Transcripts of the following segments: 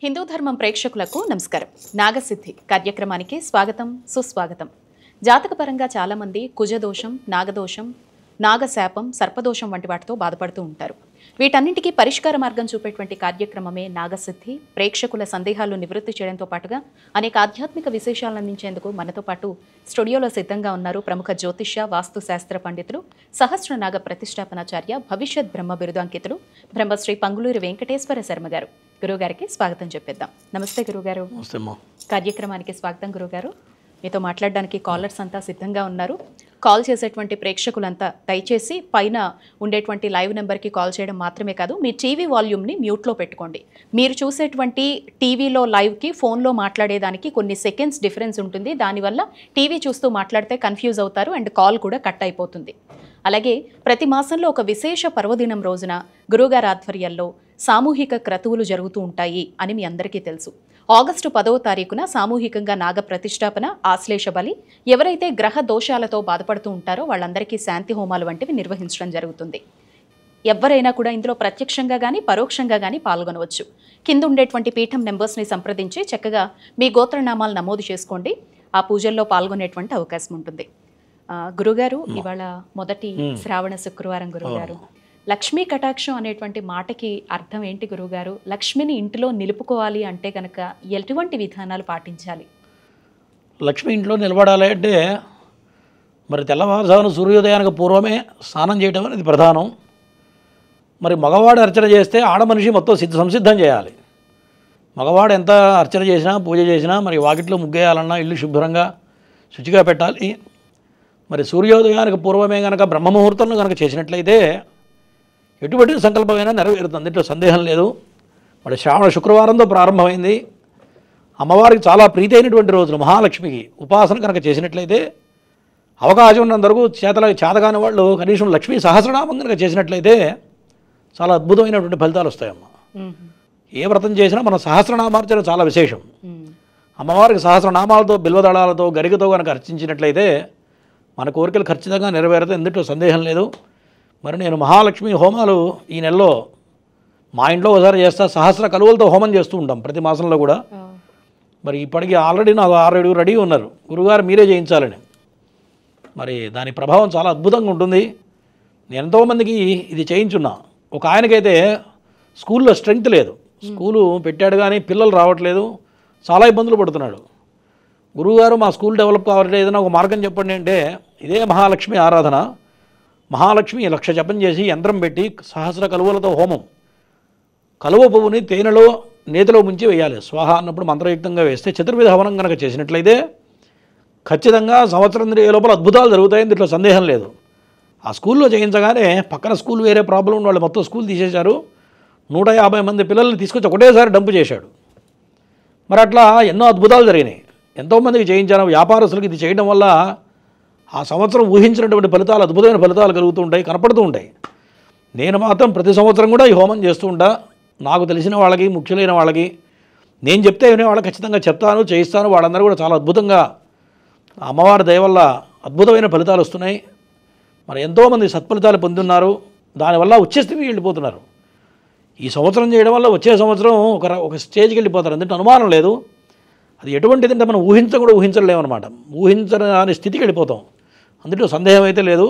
హిందూ ధర్మం ప్రేక్షకులకు నమస్కారం. నాగసిద్ధి కార్యక్రమానికి స్వాగతం, సుస్వాగతం. జాతకపరంగా చాలామంది కుజదోషం, నాగదోషం, నాగశాపం, సర్పదోషం వంటి వాటితో బాధపడుతూ ఉంటారు. వీటన్నింటికీ పరిష్కార మార్గం చూపేటువంటి కార్యక్రమమే నాగసిద్ధి. ప్రేక్షకుల సందేహాలు నివృత్తి చేయడంతో పాటుగా అనేక ఆధ్యాత్మిక విశేషాలను అందించేందుకు మనతో పాటు స్టూడియోలో సిద్ధంగా ఉన్నారు ప్రముఖ జ్యోతిష్య, వాస్తుశాస్త్ర పండితులు, సహస్రనాగ ప్రతిష్టాపనాచార్య, భవిష్యత్ బ్రహ్మ బిరుదాంకితులు బ్రహ్మశ్రీ పంగులూరి వెంకటేశ్వర శర్మ గారు. గురువుగారికి స్వాగతం చెప్పేద్దాం. నమస్తే గురువుగారు. కార్యక్రమానికి స్వాగతం గురువుగారు. మీతో మాట్లాడడానికి కాలర్స్ అంతా సిద్ధంగా ఉన్నారు. కాల్ చేసేటువంటి ప్రేక్షకులంతా దయచేసి పైన ఉండేటువంటి లైవ్ నెంబర్కి కాల్ చేయడం మాత్రమే కాదు, మీ టీవీ వాల్యూమ్ని మ్యూట్లో పెట్టుకోండి. మీరు చూసేటువంటి టీవీలో లైవ్కి ఫోన్లో మాట్లాడేదానికి కొన్ని సెకండ్స్ డిఫరెన్స్ ఉంటుంది. దానివల్ల టీవీ చూస్తూ మాట్లాడితే కన్ఫ్యూజ్ అవుతారు అండ్ కాల్ కూడా కట్ అయిపోతుంది. అలాగే ప్రతి మాసంలో ఒక విశేష పర్వదినం రోజున గురువుగారి ఆధ్వర్యంలో సామూహిక క్రతువులు జరుగుతూ ఉంటాయి అని మీ అందరికీ తెలుసు. ఆగస్టు 10వ తారీఖున సామూహికంగా నాగ ప్రతిష్టాపన, ఆశ్లేష బలి, ఎవరైతే గ్రహ దోషాలతో బాధపడుతూ ఉంటారో వాళ్ళందరికీ శాంతి హోమాలు వంటివి నిర్వహించడం జరుగుతుంది. ఎవరైనా కూడా ఇందులో ప్రత్యక్షంగా కానీ పరోక్షంగా కానీ పాల్గొనవచ్చు. కింద ఉండేటువంటి పీఠం నెంబర్స్ని సంప్రదించి చక్కగా మీ గోత్రనామాలు నమోదు చేసుకోండి. ఆ పూజల్లో పాల్గొనేటువంటి అవకాశం ఉంటుంది. గురుగారు, ఇవాళ మొదటి శ్రావణ శుక్రవారం. గురుగారు, లక్ష్మీ కటాక్షం అనేటువంటి మాటకి అర్థం ఏంటి గురువుగారు? లక్ష్మిని ఇంటిలో నిలుపుకోవాలి అంటే కనుక ఎటువంటి విధానాలు పాటించాలి? లక్ష్మి ఇంట్లో నిలబడాలి అంటే మరి తెల్లవారుజామున సూర్యోదయానికి పూర్వమే స్నానం చేయడం అనేది ప్రధానం. మరి మగవాడు అర్చన చేస్తే ఆడమనిషి మొత్తం సంసిద్ధం చేయాలి. మగవాడు ఎంత అర్చన చేసినా, పూజ చేసినా, మరి వాకిట్లో ముగ్గేయాలన్నా ఇల్లు శుభ్రంగా శుచిగా పెట్టాలి. మరి సూర్యోదయానికి పూర్వమే కనుక బ్రహ్మముహూర్తంలో కనుక చేసినట్లయితే ఎటువంటి సంకల్పమైనా నెరవేరుతుంది, దీంట్లో సందేహం లేదు. మరి శ్రావణ శుక్రవారంతో ప్రారంభమైంది. అమ్మవారికి చాలా ప్రీతి అయినటువంటి రోజులు. మహాలక్ష్మికి ఉపాసన కనుక చేసినట్లయితే అవకాశం ఉన్నంతవరకు చేతగాని వాళ్ళు కనీసం లక్ష్మీ సహస్రనామం కనుక చేసినట్లయితే చాలా అద్భుతమైనటువంటి ఫలితాలు వస్తాయమ్మ. ఏ వ్రతం చేసినా మన సహస్రనామార్చన చాలా విశేషం. అమ్మవారికి సహస్రనామాలతో, బిల్వదళాలతో, గరికతో కనుక అర్చించినట్లయితే మన కోరికలు ఖచ్చితంగా నెరవేరుతాయి, ఎందుట్లో సందేహం లేదు. మరి నేను మహాలక్ష్మి హోమాలు ఈ నెలలో మా ఇంట్లో ఒకసారి చేస్తా. సహస్ర కలువలతో హోమం చేస్తూ ఉంటాం ప్రతి మాసంలో కూడా. మరి ఇప్పటికీ ఆల్రెడీ నాకు 6 రెడీ ఉన్నారు, గురుగారు మీరే చేయించాలని. మరి దాని ప్రభావం చాలా అద్భుతంగా ఉంటుంది. నేను ఎంతోమందికి ఇది చేయించున్నా. ఒక ఆయనకైతే స్కూల్లో స్ట్రెంగ్త్ లేదు, స్కూలు పెట్టాడు కానీ పిల్లలు రావట్లేదు, చాలా ఇబ్బందులు పడుతున్నాడు. గురువుగారు మా స్కూల్ డెవలప్ కావాలంటే ఏదైనా ఒక మార్గం చెప్పండి అంటే ఇదే మహాలక్ష్మి ఆరాధన. మహాలక్ష్మి 1,00,000 జపం చేసి యంత్రం పెట్టి సహస్ర కలువలతో హోమం, కలువ పువ్వుని తేనెలో నేతిలో ముంచి వేయాలి. స్వాహ అన్నప్పుడు మంత్రయుక్తంగా వేస్తే చతుర్విధ హవనం కనుక చేసినట్లయితే ఖచ్చితంగా సంవత్సరం లోపల అద్భుతాలు జరుగుతాయని దీంట్లో సందేహం లేదు. ఆ స్కూల్లో చేయించగానే పక్కన స్కూల్ వేరే ప్రాబ్లం ఉన్న వాళ్ళు మొత్తం స్కూల్ తీసేశారు. 150 మంది పిల్లల్ని తీసుకొచ్చి ఒకటేసారి డంపు చేశాడు. మరి అట్లా ఎన్నో అద్భుతాలు జరిగినాయి. ఎంతోమందికి చేయించాను. వ్యాపారస్తులకు ఇది చేయడం వల్ల ఆ సంవత్సరం ఊహించినటువంటి ఫలితాలు, అద్భుతమైన ఫలితాలు కలుగుతూ ఉంటాయి, కనపడుతూ ఉంటాయి. నేను మాత్రం ప్రతి సంవత్సరం కూడా ఈ హోమం చేస్తూ ఉంటా. నాకు తెలిసిన వాళ్ళకి, ముఖ్యులైన వాళ్ళకి, నేను చెప్తే వినే వాళ్ళకి ఖచ్చితంగా చెప్తాను, చేయిస్తాను. వాళ్ళందరూ కూడా చాలా అద్భుతంగా అమ్మవారి దయ వల్ల అద్భుతమైన ఫలితాలు వస్తున్నాయి. మరి ఎంతోమంది సత్ఫలితాలు పొందున్నారు. దానివల్ల ఉచ్చస్థితికి వెళ్ళిపోతున్నారు. ఈ సంవత్సరం చేయడం వల్ల వచ్చే సంవత్సరం ఒక స్టేజ్కి వెళ్ళిపోతారు, అందుకే అనుమానం లేదు. అది ఎటువంటిదంటే మనం కూడా ఊహించలేమన్నమాట. ఊహించని స్థితికి వెళ్ళిపోతాం, అందులో సందేహం అయితే లేదు.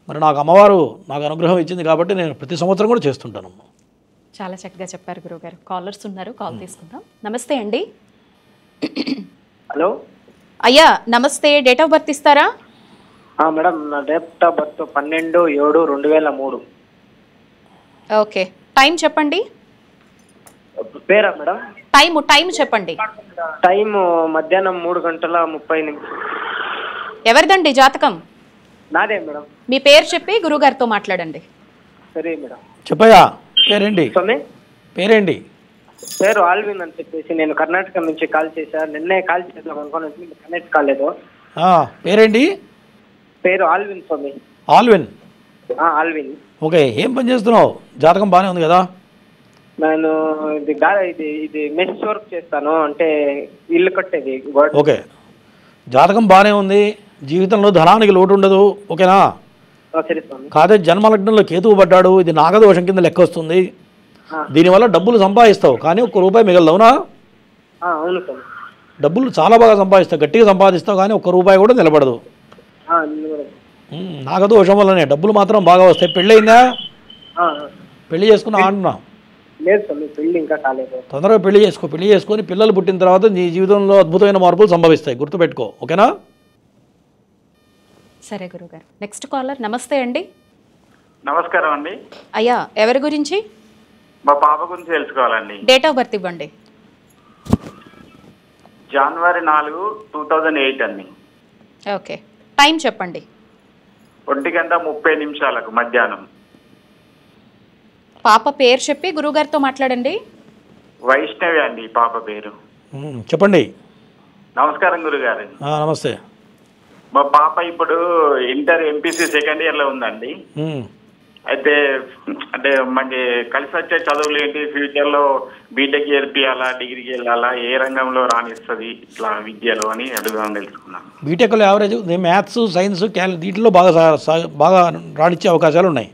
మరి నాకు అమ్మవారు నాకు అనుగ్రహం ఇచ్చింది కాబట్టి నేను ప్రతి సంవత్సరం కూడా చేస్తుంటాను. చాలా చక్కగా చెప్పారు గురువుగారు. కాలర్స్ ఉన్నారు, కాల్ తీసుకుందాం. నమస్తే అండి. హలో అయ్యా నమస్తే. డేట్ ఆఫ్ బర్త్ ఇస్తారా? మేడం, నా date of birth 12/7/2003. Okay, time చెప్పండి. పేరా మేడం? టైం చెప్పండి. టైం మధ్యాహ్నం 3:30. ఎవరిదండి జాతకం? నాదే మేడం. మీ పేరు చెప్పి గురుగారితో మాట్లాడండి. సరే మేడం. చెప్పయ్యా, పేరేంటి? పేరేంటి? పేరు ఆల్విన్ అని చెప్పేసి, నేను కర్ణాటక నుంచి కాల్ చేశా. నిన్నే కాల్ చేద్దాం అనుకోని కనెక్ట్ కాలేదు. పేరేంటి? పేరు ఆల్విన్ స్వామి. ఆల్విన్? ఆల్విన్. ఓకే, ఏం పని చేస్తున్నావు? జాతకం బాగానే ఉంది కదా? నేను ఇది మెస్ వర్క్ చేస్తాను, అంటే ఇల్లు కట్టేది. ఓకే, జాతకం బాగానే ఉంది. జీవితంలో ధనానికి లోటు ఉండదు, ఓకేనా? కాదే జన్మలగ్నంలో కేతువు పడ్డాడు, ఇది నాగదోషం కింద లెక్క వస్తుంది. దీనివల్ల డబ్బులు సంపాదిస్తావు కానీ ఒక్క రూపాయి మిగలదు, అవునా? అవును సార్. డబ్బులు చాలా బాగా సంపాదిస్తావు, గట్టిగా సంపాదిస్తావు కానీ ఒక్క రూపాయి కూడా నిలబడదు. నాగదోషం వల్లనే డబ్బులు మాత్రం బాగా వస్తాయి. పెళ్ళయిందా? పెళ్లి చేసుకున్నా అంటున్నా? లేదు సార్, మీ పెళ్ళి ఇంకా కాలేదు. తొందరగా పెళ్లి చేసుకో. పెళ్లి చేసుకొని పిల్లలు పుట్టిన తర్వాత నీ జీవితంలో అద్భుతమైన మార్పులు సంభవిస్తాయి, గుర్తుపెట్టుకో, ఓకేనా? సరే గురుగారు. Next caller. నమస్తే అండి. నమస్కారం అండి. అయ్యా, ఎవరి గురించి? మా పాప గురించి తెలుసుకోవాలండి. డేట్ ఆఫ్ బర్త్ ఇవ్వండి. జనవరి 4, 2008 అండి. ఓకే. టైం చెప్పండి. 1:30 మధ్యాహ్నం. పాప పేరు చెప్పి గురుగారితో మాట్లాడండి. వైష్ణవి అండి పాప పేరు. చెప్పండి. నమస్కారం గురుగారు. నమస్తే. మా పాప ఇప్పుడు ఇంటర్ ఎంపీసీ సెకండ్ ఇయర్ లో ఉందండి. అయితే అంటే మనకి కలిసి వచ్చే చదువులు ఏంటి, ఫ్యూచర్ లో బీటెక్ చేర్పియాలా, డిగ్రీకి వెళ్ళాలా, ఏ రంగంలో రాణిస్తుంది ఇట్లా విద్యలో అని అడుగుదామని తెలుసుకున్నాను. బీటెక్లో యావరేజ్ మ్యాథ్స్, సైన్స్, వీటిలో బాగా రాణించే అవకాశాలు ఉన్నాయి.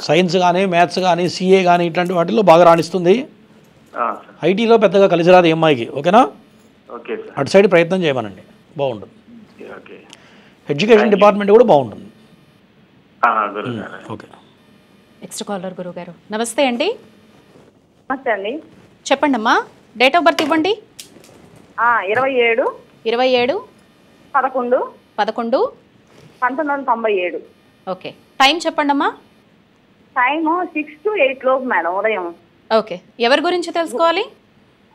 సైన్స్ కానీ, మ్యాథ్స్ కానీ, సిఏ కానీ ఇట్లాంటి వాటిల్లో బాగా రాణిస్తుంది. ఐటీలో పెద్దగా కలిసి రాదు ఈ అమ్మాయికి, ఓకేనా? Okay sir. అటు సైడ్ ప్రయత్నం చేయమనండి, బాగుంటుంది. ఓకే. ఎడ్యుకేషన్ డిపార్ట్మెంట్ కూడా బాగుంటుంది. ఓకే. నెక్స్ట్ కాలర్ గురుగారు. నమస్తే అండి. నమస్తే అండి. చెప్పండి అమ్మా. డేట్ ఆఫ్ బర్త్ ఇవ్వండి. 27 27 11 11 1997. ఓకే. టైం చెప్పండి అమ్మా. టైము 6 to 8 లోపు మేడం, ఉదయం. ఓకే. ఎవరి గురించి తెలుసుకోవాలి?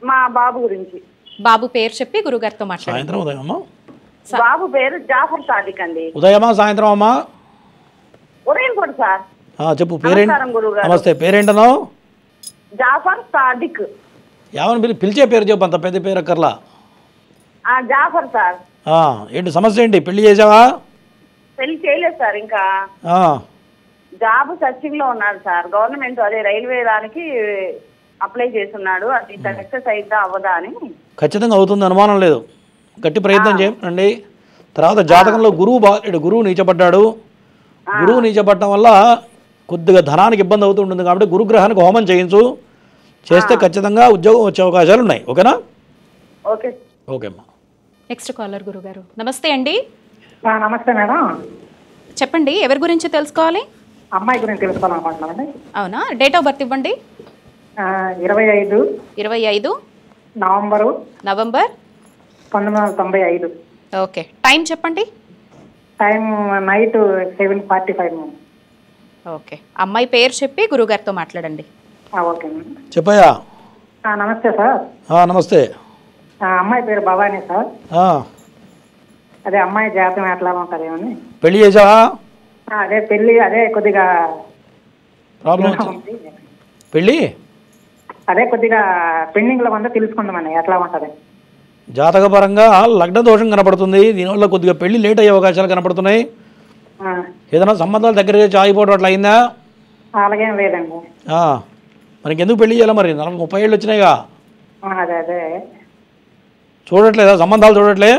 మా బాబు గురించి. బాబు పేరు చెప్పి గురుగారితో మాట్లాడండి. సాయంత్రం ఉదయమా? బాబు పేరు జాఫర్ సాదిక్ అండి. ఉదయమా సాయంత్రం అమ్మా? ఉదయం కూడా సార్. చెప్పు పేరేంటి? నమస్కారం గురుగారు. నమస్తే, పేరేంటనో? జాఫర్ సాదిక్. ఏమని పిలిచే పేరు చెప్పు, అంత పెద్ద పేరు అక్కర్లా. జాఫర్ సార్. ఏంటి సమస్య ఏంటి? పెళ్లి చేసావా? పెళ్లి చేయలేదు సార్ ఇంకా. జాబ్ సర్చింగ్ లో ఉన్నాడు సార్. గవర్నమెంట్ అదే రైల్వే దానికి అప్లై చేస్తున్నాడు. అది సక్సెస్ అయిద్దా అవ్వదా అని. ఖచ్చితంగా అవుతుంది, అనుమానం లేదు. గట్టి ప్రయత్నం చేయండి. తర్వాత జాతకంలో గురువు నీచపడ్డాడు. గురువు నీచపడటం వల్ల కొద్దిగా ధనానికి ఇబ్బంది అవుతుంటుంది కాబట్టి గురుగ్రహానికి హోమం చేయించు. చేస్తే ఖచ్చితంగా ఉద్యోగం వచ్చే అవకాశాలు ఉన్నాయి, ఓకేనా? ఓకే. ఓకే అమ్మా. నెక్స్ట్ కాలర్ గురుగారు. నమస్తే అండి. నమస్తే మేడం. చెప్పండి, ఎవరి గురించి తెలుసుకోవాలి? అమ్మాయి గురించి తెలుసుకోవాలనుకుంటున్నానండి. అవునా? డేట్ ఆఫ్ బర్త్ ఇవ్వండి. 25 నవంబరు 1995. ఓకే. టైం చెప్పండి. Time night 7:45. ఓకే. అమ్మాయి పేరు చెప్పి గురుగారితో మాట్లాడండి. ఓకే. చెప్పయ్యా. నమస్తే సార్. నమస్తే. అమ్మాయి పేరు భవానీ సార్. అదే అమ్మాయి జాతకం ఎట్లా ఉంటుందేమని. పెళ్లి చేసావా? అదే పెళ్ళి, అదే కొద్దిగా ప్రాబ్లం పెళ్ళి అదే కొద్దిగా పెండింగ్ లో ఉందో తెలుసుకుందామని ఎట్లా ఉంటది. జాతకపరంగా లగ్న దోషం కనపడుతుంది. దీనివల్ల కొద్దిగా పెళ్లి లేట్ అయ్యే అవకాశాలు కనపడుతున్నాయి. ఏదైనా సంబంధాలు దగ్గర ఆగిపోవడం అట్లా అయిందా? అలాగేం లేదండి. మనకి ఎందుకు పెళ్లి చేయాలి మరి? 30 ఏళ్ళు వచ్చినాయిగా. అదే అదే చూడట్లేదా? సంబంధాలు చూడట్లే?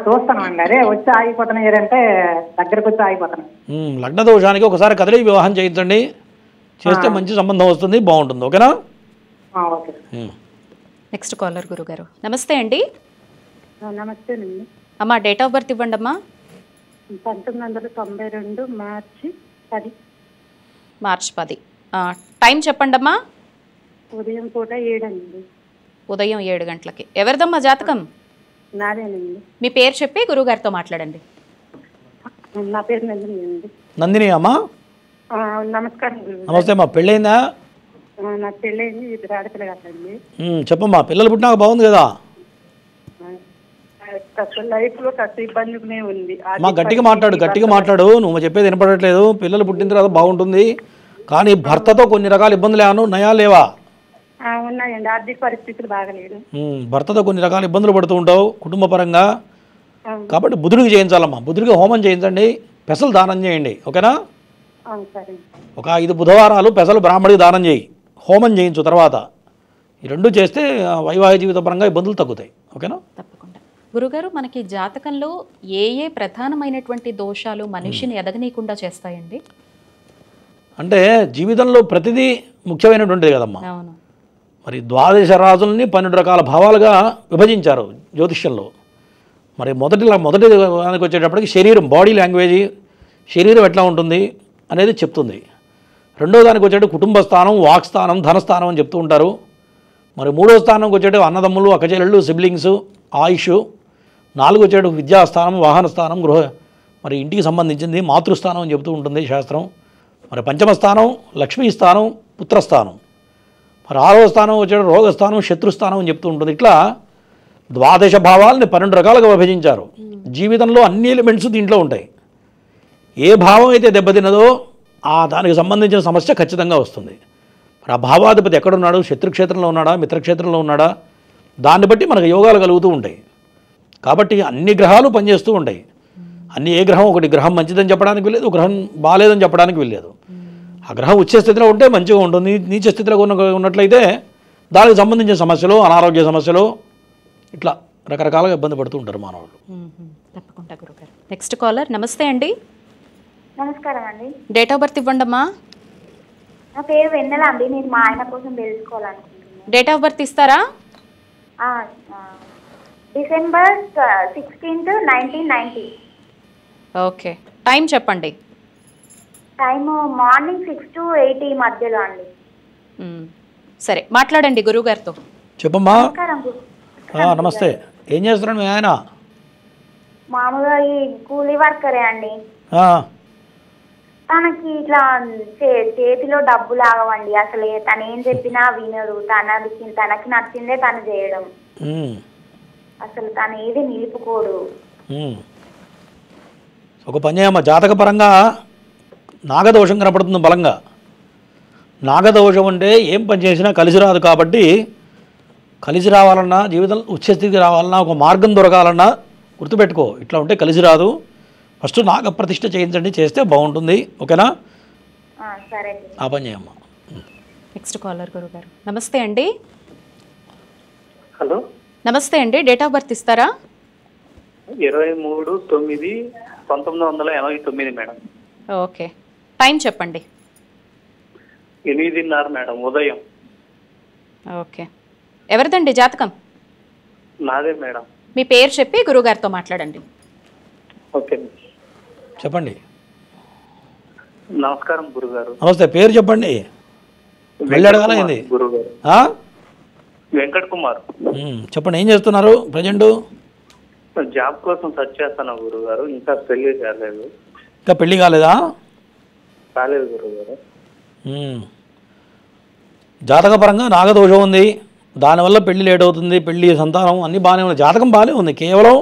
చూస్తానండి. అదే వచ్చి ఆగిపోతున్నాయి అంటే దగ్గరకు వచ్చి ఆగిపోతున్నాయి. లగ్న దోషానికి ఒకసారి కదిలి వివాహం చేయించండి. చేస్తే మంచి సంబంధం వస్తుంది, బాగుంటుంది, ఓకేనా? ఓకే. నెక్స్ట్ కాలర్ గురుగారు. నమస్తే అండి. నమస్తేనండి. అమ్మా, డేట్ ఆఫ్ బర్త్ ఇవ్వండి అమ్మా. 1992 మార్చి 10. మార్చ్ 10. టైం చెప్పండి అమ్మా. ఉదయం పూట 7 అండి. ఉదయం 7 గంటలకి. ఎవరిదమ్మా జాతకం? నాదేనండి. మీ పేరు చెప్పి గురుగారితో మాట్లాడండి. నా పేరు నందిని అండి. నందిని అమ్మా? నమస్కారం. నమస్తే అమ్మా. పెళ్ళయిందా? నా పెళ్ళయింది, 2 ఆడపిల్ల కదండి. చెప్పమ్మా. పిల్లలు పుట్టినాక బాగుంది కదా? లైఫ్ లో కాస్త ఇబ్బందిగానే ఉంది. అమ్మా గట్టిగా మాట్లాడు. నువ్వు చెప్పేది వినపడట్లేదు. పిల్లలు పుట్టిన తర్వాత బాగుంటుంది కానీ భర్తతో కొన్ని రకాల ఇబ్బందులు ఏమన్నా ఉన్నాయా లేవా? ఉన్నాయండి. ఆర్థిక పరిస్థితులు బాగలేదు. భర్తతో కొన్ని రకాల ఇబ్బందులు పడుతూ ఉంటావు కుటుంబ పరంగా. కాబట్టి బుధుడికి చేయించాలమ్మా. బుధుడికి హోమం చేయించండి, పెసలు దానం చేయండి, ఓకేనా? ఒక 5 బుధవారాలు పెసలు బ్రాహ్మడికి దానం చేయి, హోమం చేయించు. తర్వాత ఈ 2 చేస్తే వైవాహిక జీవిత పరంగా ఇబ్బందులు తగ్గుతాయి, ఓకేనా? తప్పకుండా. గురుగారు, మనకి జాతకంలో ఏ ప్రధానమైనటువంటి దోషాలు మనిషిని ఎదగనీయకుండా చేస్తాయండి? అంటే జీవితంలో ప్రతిదీ ముఖ్యమైనటువంటిది కదమ్మా. అవును. మరి ద్వాదశ రాజుల్ని 12 రకాల భావాలుగా విభజించారు జ్యోతిష్యంలో. మరి మొదటి దానికి వచ్చేటప్పటికి శరీరం, బాడీ లాంగ్వేజ్, శరీరం ఎట్లా ఉంటుంది అనేది చెప్తుంది. రెండో దానికి వచ్చేటప్పుడు కుటుంబ స్థానం, వాక్ స్థానం, ధనస్థానం అని చెప్తూ ఉంటారు. మరి మూడో స్థానంకి వచ్చేటప్పుడు అన్నదమ్ములు, అక్కచెల్లెళ్ళు, సిబ్లింగ్స్, ఆయుష్. 4 వచ్చేటప్పుడు విద్యాస్థానం, వాహన స్థానం, మరి ఇంటికి సంబంధించింది మాతృస్థానం అని చెప్తూ ఉంటుంది శాస్త్రం. మరి పంచమ స్థానం లక్ష్మీ స్థానం, పుత్రస్థానం. మరి 6వ స్థానం వచ్చేటప్పుడు రోగస్థానం, శత్రుస్థానం అని చెప్తూ ఉంటుంది. ఇట్లా ద్వాదశ భావాలని 12 రకాలుగా విభజించారు. జీవితంలో అన్ని ఎలిమెంట్స్ దీంట్లో ఉంటాయి. ఏ భావం అయితే దెబ్బతిన్నదో దానికి సంబంధించిన సమస్య ఖచ్చితంగా వస్తుంది. మరి ఆ భావాధిపతి ఎక్కడున్నాడు, శత్రుక్షేత్రంలో ఉన్నాడా, మిత్రక్షేత్రంలో ఉన్నాడా, దాన్ని బట్టి మనకు యోగాలు కలుగుతూ ఉంటాయి. కాబట్టి అన్ని గ్రహాలు పనిచేస్తూ ఉంటాయి. ఏ గ్రహం ఒకటి గ్రహం మంచిదని చెప్పడానికి వెళ్ళలేదు, గ్రహం బాగాలేదని చెప్పడానికి వెళ్ళలేదు. ఆ గ్రహం ఉచ్చ స్థితిలో ఉంటే మంచిగా ఉంటుంది, నీచ స్థితిలో ఉన్నట్లయితే దానికి సంబంధించిన సమస్యలు, అనారోగ్య సమస్యలు, ఇట్లా రకరకాలుగా ఇబ్బంది పడుతూ ఉంటారు మానవులు. తప్పకుండా గురుగారు. Next caller. నమస్తే అండి. నమస్కారం అండి. డేట్ ఆఫ్ బర్త్ ఇవ్వండి అమ్మా. నా పేరు వెన్నెల అండి. నేను మా ఆయన కోసం తెలుసుకోవాలనుకుంటున్నాను. డేట్ ఆఫ్ బర్త్ ఇస్తారా? December 16th, 1990. ఓకే. టైం చెప్పండి. టైము మార్నింగ్ 6 to 8 ఈ మధ్యలో అండి. సరే, మాట్లాడండి గురువుగారితో. చెప్పమ్మా. నమస్కారం నమస్తే. ఏం చేస్తున్నాడు మీ ఆయన? మామూలుగా ఈ కూలీ వర్కరే అండి. తనకి ఇట్లా చేతిలో డబ్బులు ఆగవండి. అసలు తను ఏం చెప్పినా వినడు. తనకి నచ్చిందే తను చేయడం. అసలు తను ఏది నిలుపుకోడు. ఒక పని చేయమ్మా, జాతకపరంగా నాగదోషం కనపడుతుంది బలంగా. నాగదోషం అంటే ఏం పని చేసినా కలిసి రాదు. కాబట్టి కలిసి రావాలన్నా, జీవితం ఉచ్చస్థితికి రావాలన్నా, ఒక మార్గం దొరకాలన్నా గుర్తుపెట్టుకో, ఇట్లా ఉంటే కలిసి రాదు. ఫస్ట్ నాగప్రతిష్ఠ చేయించండి, చేస్తే బాగుంటుంది. ఓకేనా? సరే, ఆ పని చేయమ్మా. నెక్స్ట్ కాలర్ గురుగారు. నమస్తే అండి. హలో, నమస్తే అండి. డేట్ ఆఫ్ బర్త్ ఇస్తారా? 23/9/1989 మేడం. ఓకే. టైం చెప్పండి. 8:30 మేడం, ఉదయం. ఓకే. ఎవరిదండి జాతకం? నాదే మేడం. మీ పేరు చెప్పి గురుగారితో మాట్లాడండి. ఓకే, చెప్పండి. నమస్కారం గురుగారు. నమస్తే. పేరు చెప్పండి. వెళ్ళి అడగాల ఏంది? గురుగారు వెంకట్ కుమార్. చెప్పండి, ఏం చేస్తున్నారు ప్రజెంట్? జాబ్ కోసం సెర్చ్ చేస్తాను గురుగారు. ఇంకా పెళ్లి కాలేదు. ఇంకా పెళ్లి కాలేదా? కాలేదు గురుగారు. జాతకపరంగా నాగదోషం ఉంది, దానివల్ల పెళ్లి లేట్ అవుతుంది. పెళ్లి, సంతానం అన్నీ బాగానే ఉంది. జాతకం బాగానే ఉంది, కేవలం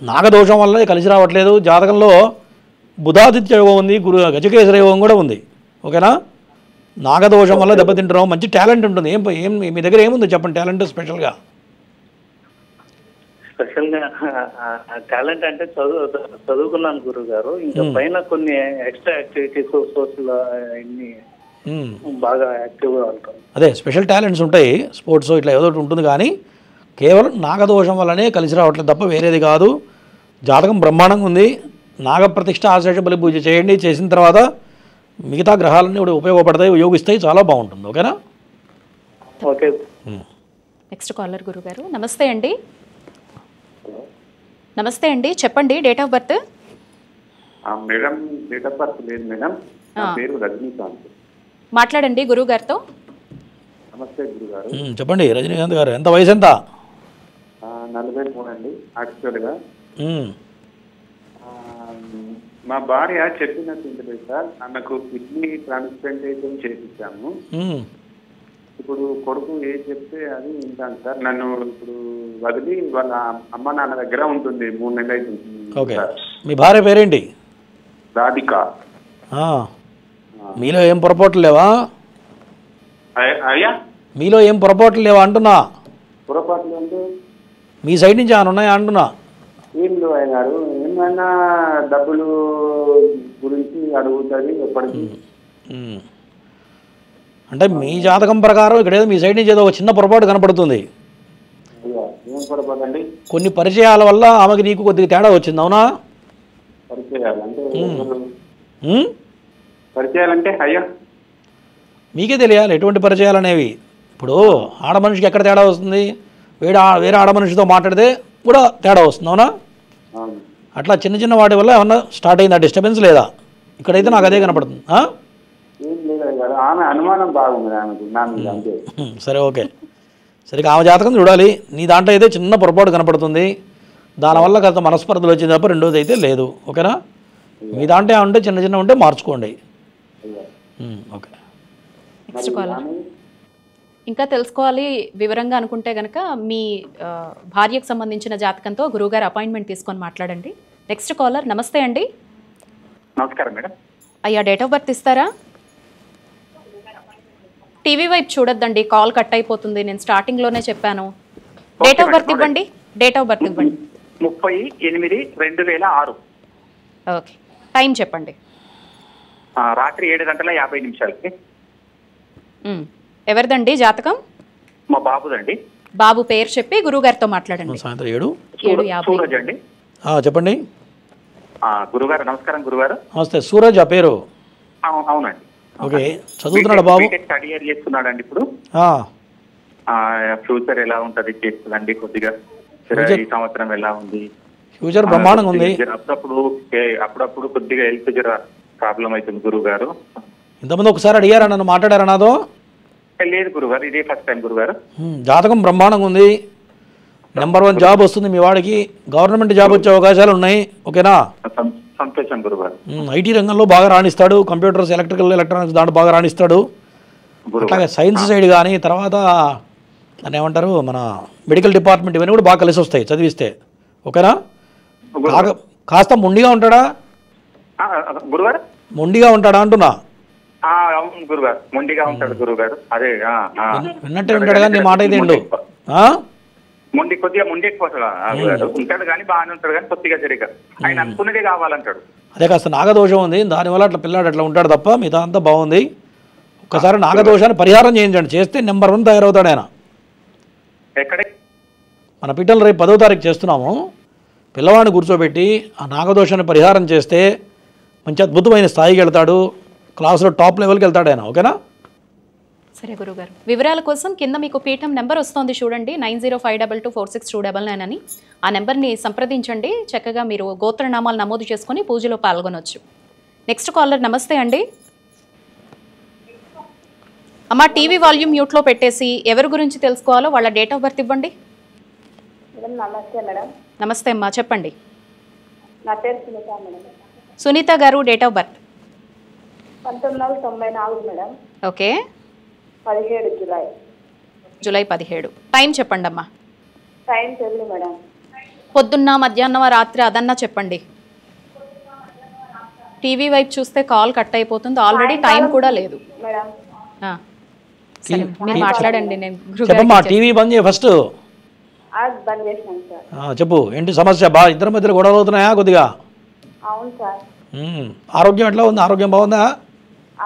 నాగదోషం వల్ల కలిసి రావట్లేదు. జాతకంలో బుధాదిత్య యోగం ఉంది, గజకేసర యోగం కూడా ఉంది. ఓకేనా? నాగదోషం వల్ల దెబ్బతింటున్నాం. మంచి టాలెంట్ ఉంటుంది. ఏం మీ దగ్గర ఏముంది చెప్పండి టాలెంట్ స్పెషల్గా? స్పెషల్గా టాలెంట్ అంటే చదువుకున్నాను గురుగారు. ఇంకా పైన కొన్ని ఎక్స్ట్రా యాక్టివిటీస్, సోషల్ అన్ని బాగా యాక్టివ్గా ఉంటాం. అదే స్పెషల్ టాలెంట్స్ ఉంటాయి, స్పోర్ట్స్ ఇట్లా ఏదో ఉంటుంది. కానీ కేవలం నాగదోషం వల్లనే కలిసి రావట్లేదు తప్ప వేరేది కాదు. జాతకం బ్రహ్మాండంగా ఉంది. నాగప్రతిష్ఠ, ఆశ్లేష బలి పూజ చేయండి. చేసిన తర్వాత మిగతా గ్రహాలన్నీ కూడా ఉపయోగపడతాయి, యోగిస్తాయి. చాలా బాగుంటుంది. ఓకేనా? ఓకే. నెక్స్ట్ కాలర్ గురుగారు. నమస్తే అండి. నమస్తే అండి, చెప్పండి date of birth. Madam, date of birth లేదు మేడం. నా పేరు రజనీకాంత్. మాట్లాడండి గురువు గారితో. నమస్తే గురుగారు. చెప్పండి రజనీకాంత్ గారు. ఎంత వయసు ఎంత? 43 అండి. యాక్చువల్గా మా భార్య చెప్పినట్టు ఉంటుంది సార్. ఆమెకు కిడ్నీ ట్రాన్స్ప్లాంటేషన్ చేయించాము. ఇప్పుడు కొడుకు ఏది చెప్తే అది వింటాను సార్. నన్ను ఇప్పుడు వదిలి వాళ్ళ అమ్మ నాన్న దగ్గర ఉంటుంది. 3 నెలలు అవుతుంది. ఓకే. మీ భార్య పేరేంటి? రాధిక. మీలో ఏం పొరపాట్లు లేవా? అయ్యా, మీలో ఏం పొరపాట్లు లేవా అంటున్నా. పొరపాట్లు అంటే మీ సైడ్ నుంచి ఏమైనా ఉన్నాయా అంటున్నా. ఏం లేవు గారు. ఏమైనా డబ్బులు గురించి అడుగుతుంది ఎప్పటికీ. అంటే మీ జాతకం ప్రకారం ఇక్కడ ఏదో మీ సైడ్ నుంచి ఏదో ఒక చిన్న పొరపాటు కనపడుతుంది. ఏం పొరపాటు అండి? కొన్ని పరిచయాల వల్ల ఆమెకి నీకు కొద్దిగా తేడా వచ్చింది. అవునా? పరిచయాలు అంటే పరిచయాలంటే అయ్యో మీకే తెలియాలి ఎటువంటి పరిచయాలు అనేవి. ఇప్పుడు ఆడ మనిషికి ఎక్కడ తేడా వస్తుంది, వేరే ఆడ మనిషితో మాట్లాడితే కూడా తేడా వస్తుంది, అవునా? అవును. అట్లా చిన్న చిన్న వాటి వల్ల ఏమన్నా స్టార్ట్ అయిందా డిస్టర్బెన్స్ లేదా? ఇక్కడైతే నాకు అదే కనపడుతుంది. ఏం లేదు అయ్యగారు, ఆమె అనుమానం బాగుంది ఆమెకు నా మీద అంతే. సరే, ఓకే. సరిగ్గా ఆమె జాతకం చూడాలి. నీ దాంట్లో అయితే చిన్న పొరపాటు కనపడుతుంది, దానివల్ల కాస్త మనస్పర్ధలు వచ్చింది తప్ప రెండోది అయితే లేదు, ఓకేనా? మీ దాంట్లో ఉంటే చిన్న చిన్న ఉంటే మార్చుకోండి. ఓకే. Next caller. ఇంకా తెలుసుకోవాలి వివరంగా అనుకుంటే కనుక మీ భార్యకు సంబంధించిన జాతకంతో గురువుగారు అపాయింట్మెంట్ తీసుకొని మాట్లాడండి. Next caller. నమస్తే అండి. నమస్కారం మేడం. అయ్యా డేట్ ఆఫ్ బర్త్ ఇస్తారా? టీవీ వైపు చూడొద్దండి, కాల్ కట్ అయిపోతుంది. నేను స్టార్టింగ్లోనే చెప్పాను. డేట్ ఆఫ్ బర్త్ ఇవ్వండి. డేట్ ఆఫ్ బర్త్ ఇవ్వండి. 30/8/2006. ఓకే. టైం చెప్పండి. రాత్రి 7:50 ఎవరిదండి జాతకం? మా బాబుదండి. బాబు పేరు చెప్పి గురువుగారితో మాట్లాడండి. సాయంత్రం 7:50. సూరజ్ అండి. చెప్పండి. గురుగారు నమస్కారం. గురుగారు నమస్తే. సూరజ్ ఆ పేరు? అవునండి. ఓకే. చదువుతున్నాడు బాబు? స్టడీ ఇయర్ చేస్తున్నాడండి ఇప్పుడు. ఫ్యూచర్ ఎలా ఉంటది చేస్తుందండి కొద్దిగా, ఈ సంవత్సరం ఎలా ఉంది? ఫ్యూచర్ బ్రహ్మాండంగా ఉంది. అప్పుడప్పుడు కొద్దిగా హెల్త్ ప్రాబ్లం అవుతుంది గురువు గారు. ఇంతకుముందు ఒకసారి అడిగారా నన్ను, మాట్లాడారా నాతో? లేదు గురుగారు, ఇదే ఫస్ట్ టైం గురుగారు. జాతకం బ్రహ్మాండంగా ఉంది. నెంబర్ 1 జాబ్ వస్తుంది మీ వాడికి. గవర్నమెంట్ జాబ్ వచ్చే అవకాశాలు ఉన్నాయి, ఓకేనా? సంతోషం గురుగారు. ఐటీ రంగంలో బాగా రాణిస్తాడు, కంప్యూటర్స్, ఎలక్ట్రికల్, ఎలక్ట్రానిక్స్ దాంట్లో బాగా రాణిస్తాడు. అట్లాగే సైన్స్ సైడ్ కానీ, తర్వాత దాన్ని ఏమంటారు, మన మెడికల్ డిపార్ట్మెంట్, ఇవన్నీ కూడా బాగా కలిసి వస్తాయి చదివిస్తే, ఓకేనా? కాస్త మొండిగా ఉంటాడా? గురుగారు మొండిగా ఉంటాడా అంటున్నా. అవును గురుగారు, మొండిగా ఉంటాడు గురుగారు. అదే విన్నట్టే ఉంటాడు కానీ నీ మాట అయితే కొద్దిగా మొండి ఎక్కువ ఉంటాడు కానీ బాగానే ఉంటాడు కానీ కొద్దిగా జరిగా ఆయన అనుకున్నదే కావాలంటాడు. అదే కాస్త నాగదోషం ఉంది, దానివల్ల అట్లా పిల్లాడు అట్లా ఉంటాడు తప్ప మిగతా అంతా బాగుంది. ఒక్కసారి నాగదోషాన్ని పరిహారం చేయించండి, చేస్తే నెంబర్ 1 తయారవుతాడు ఆయన. ఎక్కడే మన పిట్టలు రేపు 10వ తారీఖు చేస్తున్నాము. పిల్లవాడిని కూర్చోబెట్టి ఆ నాగదోషాన్ని పరిహారం చేస్తే మంచి అద్భుతమైన స్థాయికి వెళ్తాడు, క్లాసులో టాప్ లెవెల్కి వెళ్తాడు ఆయన, ఓకేనా? సరే గురుగారు. వివరాల కోసం కింద మీకు పీఠం నెంబర్ వస్తుంది చూడండి, 9052246299 అని. ఆ నెంబర్ని సంప్రదించండి. చక్కగా మీరు గోత్రనామాలు నమోదు చేసుకొని పూజలో పాల్గొనవచ్చు. Next caller. నమస్తే అండి. అమ్మ టీవీ వాల్యూమ్ మ్యూట్లో పెట్టేసి ఎవరి గురించి తెలుసుకోవాలో వాళ్ళ డేట్ ఆఫ్ బర్త్ ఇవ్వండి. నమస్తే మేడం. నమస్తే అమ్మా, చెప్పండి. నా పేరు సునీత మేడం. సునీత గారు date of birth? 1994 madam. Okay. 17 July 17. Time చెప్పండి అమ్మా. టైం తెలియదు మేడం. పొద్దున్న, మధ్యాహ్నం, రాత్రి అదన్నా చెప్పండి. టీవీ వైపు చూస్తే కాల్ కట్ అయిపోతుంది, ఆల్రెడీ టైం కూడా లేదు మేడం. సరే మీరు మాట్లాడండి. నేను చెప్పమ్మా. టీవీ బంద్ చేయ ఫస్ట్. బంద్ చేసినాను సార్. చెప్పు, ఏంటి సమస్య? ఇద్దరి మధ్యలో గొడవలు అవుతున్నాయా కొద్దిగా? అవును సార్. ఆరోగ్యం ఎట్లా ఉంది? ఆరోగ్యం బాగుందా?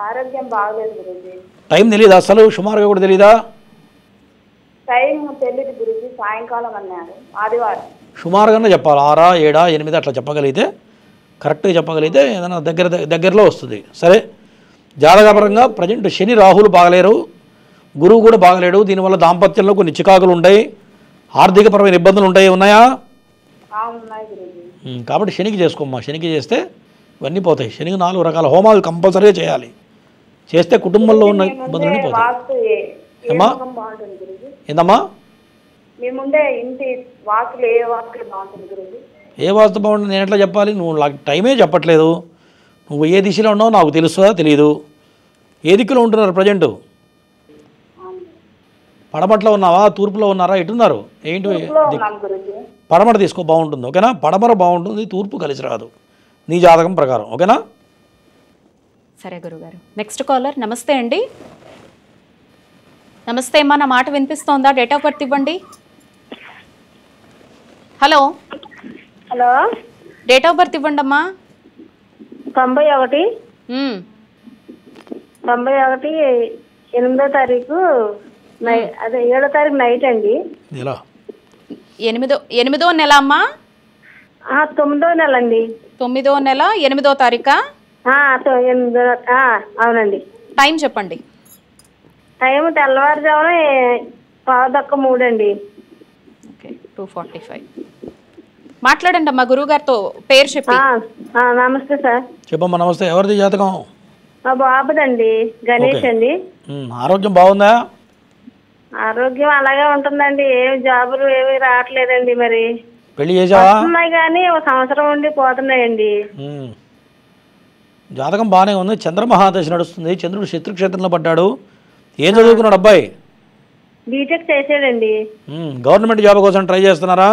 ఆరోగ్యం బాగలేదు గురుజీ. టైం తెలియదా అసలు? సుమారుగా కూడా తెలీదా? టైం తెలియదు గురుజీ, సాయంకాలం అన్నారు, ఆదివారం. సుమారుగానే చెప్పాలి, 6, 7, 8 అట్లా చెప్పగలిగితే, కరెక్ట్గా చెప్పగలిగితే ఏదైనా దగ్గరలో వస్తుంది. సరే, జాతకపరంగా ప్రజెంట్ శని రాహులు బాగలేరు, గురువు కూడా బాగలేడు. దీనివల్ల దాంపత్యంలో కొన్ని చికాకులు ఉంటాయి, ఆర్థికపరమైన ఇబ్బందులు ఉన్నాయా? కాబట్టి శనికి చేసుకోమ్మా. శనికి చేస్తే ఇవన్నీ పోతాయి. శనికి 4 రకాల హోమాలు కంపల్సరీగా చేయాలి. చేస్తే కుటుంబంలో ఉన్న ఇబ్బందులన్నీ పోతాయి. ఏమ్మా? ఏందమ్మా? ఏ వాస్తు బాగుంటుంది నేను ఎట్లా చెప్పాలి? నువ్వు నాకు టైమే చెప్పట్లేదు. నువ్వు ఏ దిశలో ఉన్నావో నాకు తెలుస్తుందా? తెలియదు. ఏ దిక్కులో ఉంటున్నారు ప్రజెంటు? పడమట్లో ఉన్నావా? తూర్పులో ఉన్నారా? ఎటున్నారు? ఏంటి? పడమర తీసుకో, బాగుంటుంది, ఓకేనా? పడమర బాగుంటుంది, తూర్పు కలిసి రాదు నీ జాతకం ప్రకారం, ఓకేనా? సరే గురుగారు. Next caller. నమస్తే అండి. నమస్తే అమ్మా, నా మాట వినిపిస్తోందా? డేట్ ఆఫ్ బర్త్ ఇవ్వండి. హలో. డేట్ ఆఫ్ బర్త్ ఇవ్వండి అమ్మా. 91 8వ తారీఖు అదే 7వ తారీఖు నైట్ అండి. 8వ నెల అమ్మా? 9వ నెల అండి. 9వ నెల 8వ తారీఖా? అవునండి. టైం చెప్పండి. టైం తెల్లవారుజామున 2:15 అండి. ఓకే, 2:45. మాట్లాడండి అమ్మా గురువుగారితో, పేరు చెప్పి. నమస్తే సార్. చెప్పమ్మా. నమస్తే. ఎవరిది జాతకం? మా బాబుదండి, గణేష్ అండి. ఆరోగ్యం బాగుందా? ఆరోగ్యం అలాగే ఉంటుందండి. ఏమి జాబులు ఏమి రావట్లేదండి. మరి పెళ్లి చేసావా? వస్తున్నాయి కానీ ఒక సంవత్సరం ఉండి పోతున్నాయండి. జాతకం బాగానే ఉంది. చంద్రమహాదశ నడుస్తుంది. చంద్రుడు శత్రుక్షేత్రంలో పడ్డాడు. ఏం చదువుకున్నాడు అబ్బాయి? బీటెక్ చేసాడండి. గవర్నమెంట్ జాబ్ కోసం ట్రై చేస్తున్నారా?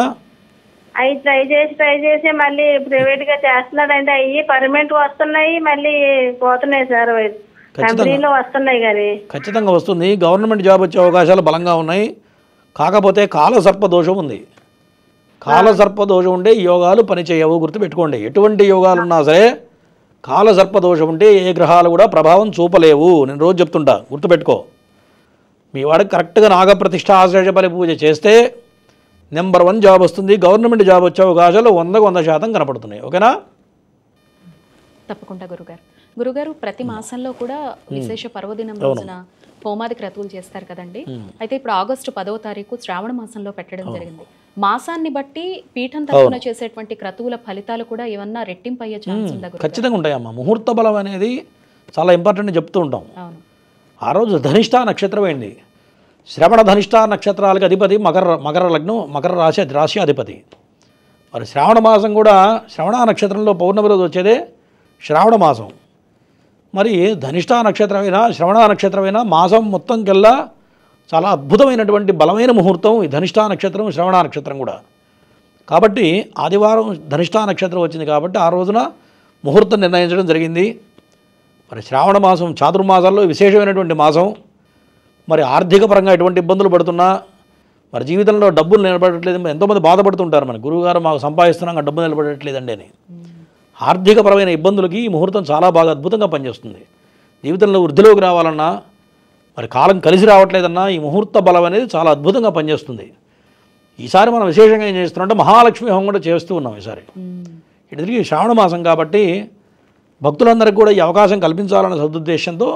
అవి ట్రై చేసి మళ్ళీ ప్రైవేట్ గా చేస్తున్నాడంటే అవి పర్మనెంట్ వస్తున్నాయి, మళ్ళీ పోతున్నాయి సార్. కంపెనీలో వస్తున్నాయి కానీ ఖచ్చితంగా వస్తుంది. గవర్నమెంట్ జాబ్ వచ్చే అవకాశాలు బలంగా ఉన్నాయి. కాకపోతే కాలసర్ప దోషం ఉంది. కాలసర్ప దోషం ఉంటే యోగాలు పనిచేయవు, గుర్తుపెట్టుకోండి. ఎటువంటి యోగాలు ఉన్నా సరే కాలసర్ప దోషం ఉంటే ఏ గ్రహాలు కూడా ప్రభావం చూపలేవు. నేను రోజు చెప్తుంటా, గుర్తుపెట్టుకో. మీ వాడికి కరెక్ట్గా నాగప్రతిష్ఠ ఆశ్లేషబలి పూజ చేస్తే నెంబర్ 1 జాబ్ వస్తుంది. గవర్నమెంట్ జాబ్ వచ్చే అవకాశాలు 100% కనపడుతున్నాయి. ఓకేనా? తప్పకుండా గురుగారు ప్రతి మాసంలో కూడా విశేష పర్వదినం రోజున హోమాది క్రతువులు చేస్తారు కదండి. అయితే ఇప్పుడు ఆగస్టు 10వ తారీఖు శ్రావణ మాసంలో పెట్టడం జరిగింది. మాసాన్ని బట్టి పీఠం తరపున చేసేటువంటి క్రతువుల ఫలితాలు కూడా ఏమన్నా రెట్టింపు అయ్యే ఛాన్స్ ఉందా? ఖచ్చితంగా ఉంటాయమ్మా. ముహూర్త బలం అనేది చాలా ఇంపార్టెంట్ చెప్తూ ఉంటాం. ఆ రోజు ధనిష్ఠా నక్షత్రం ఏంటి? శ్రవణ ధనిష్ఠా నక్షత్రాలకు అధిపతి మకర లగ్నం, మకర రాశి అధిపతి. మరి శ్రావణ మాసం కూడా శ్రవణ నక్షత్రంలో పౌర్ణమి రోజు వచ్చేదే శ్రావణ మాసం. మరి ధనిష్ఠా నక్షత్రమైనా శ్రవణ నక్షత్రమైనా మాసం మొత్తం కల్లా చాలా అద్భుతమైనటువంటి బలమైన ముహూర్తం ఈ ధనిష్ఠా నక్షత్రం, శ్రవణ నక్షత్రం కూడా. కాబట్టి ఆదివారం ధనిష్ఠా నక్షత్రం వచ్చింది కాబట్టి ఆ రోజున ముహూర్తం నిర్ణయించడం జరిగింది. మరి శ్రావణ మాసం చాతుర్మాసాల్లో విశేషమైనటువంటి మాసం. మరి ఆర్థిక పరంగా ఎటువంటి ఇబ్బందులు పడుతున్నా, మరి జీవితంలో డబ్బులు నిలబడట్లేదు, ఎంతోమంది బాధపడుతుంటారు. మన గురువుగారు మాకు సంపాదిస్తున్నాం డబ్బు నిలబడట్లేదండి అని. ఆర్థికపరమైన ఇబ్బందులకి ఈ ముహూర్తం చాలా బాగా అద్భుతంగా పనిచేస్తుంది. జీవితంలో వృద్ధిలోకి రావాలన్నా, మరి కాలం కలిసి రావట్లేదన్నా ఈ ముహూర్త బలం అనేది చాలా అద్భుతంగా పనిచేస్తుంది. ఈసారి మనం విశేషంగా ఏం చేస్తున్నామంటే మహాలక్ష్మి హోమం కూడా చేస్తూ ఉన్నాం ఈసారి. ఇటు తిరిగి శ్రావణ మాసం కాబట్టి భక్తులందరికీ కూడా ఈ అవకాశం కల్పించాలన్న సదుద్దేశంతో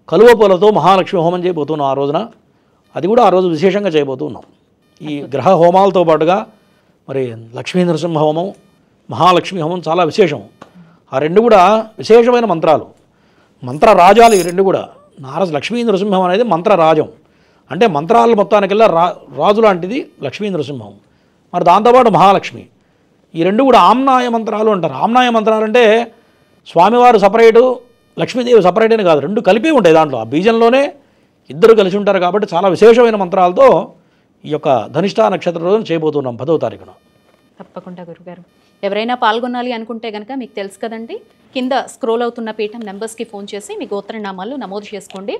కలువ పూలతో మహాలక్ష్మి హోమం చేయబోతున్నాం ఆ రోజున. అది కూడా ఆ రోజు విశేషంగా చేయబోతూ ఉన్నాం. ఈ గ్రహ హోమాలతో పాటుగా మరి లక్ష్మీ నరసింహ హోమం, మహాలక్ష్మి హోమం చాలా విశేషం. ఆ రెండు కూడా విశేషమైన మంత్రాలు, మంత్రరాజాలు. ఈ రెండు కూడా లక్ష్మీ నరసింహం అనేది మంత్రరాజం. అంటే మంత్రాల మొత్తానికల్లా రాజు లాంటిది లక్ష్మీ నరసింహం. మరి దాంతోపాటు మహాలక్ష్మి. ఈ రెండు కూడా ఆమ్నాయ మంత్రాలు అంటారు. ఆమ్నాయ మంత్రాలు అంటే స్వామివారు సపరేటు, లక్ష్మీదేవి సపరేట్ అని కాదు, రెండు కలిపి ఉంటాయి దాంట్లో. ఆ బీజంలోనే ఇద్దరు కలిసి ఉంటారు కాబట్టి చాలా విశేషమైన మంత్రాలతో ఈ యొక్క ధనిష్ఠా నక్షత్ర రోజున చేయబోతున్నాం 10వ తారీఖున. తప్పకుండా గురుగారు. ఎవరైనా పాల్గొనాలి అనుకుంటే కనుక మీకు తెలుసు కదండి, కింద స్క్రోల్ అవుతున్న పీఠం నెంబర్స్కి ఫోన్ చేసి మీ గోత్రనామాలు నమోదు చేసుకోండి.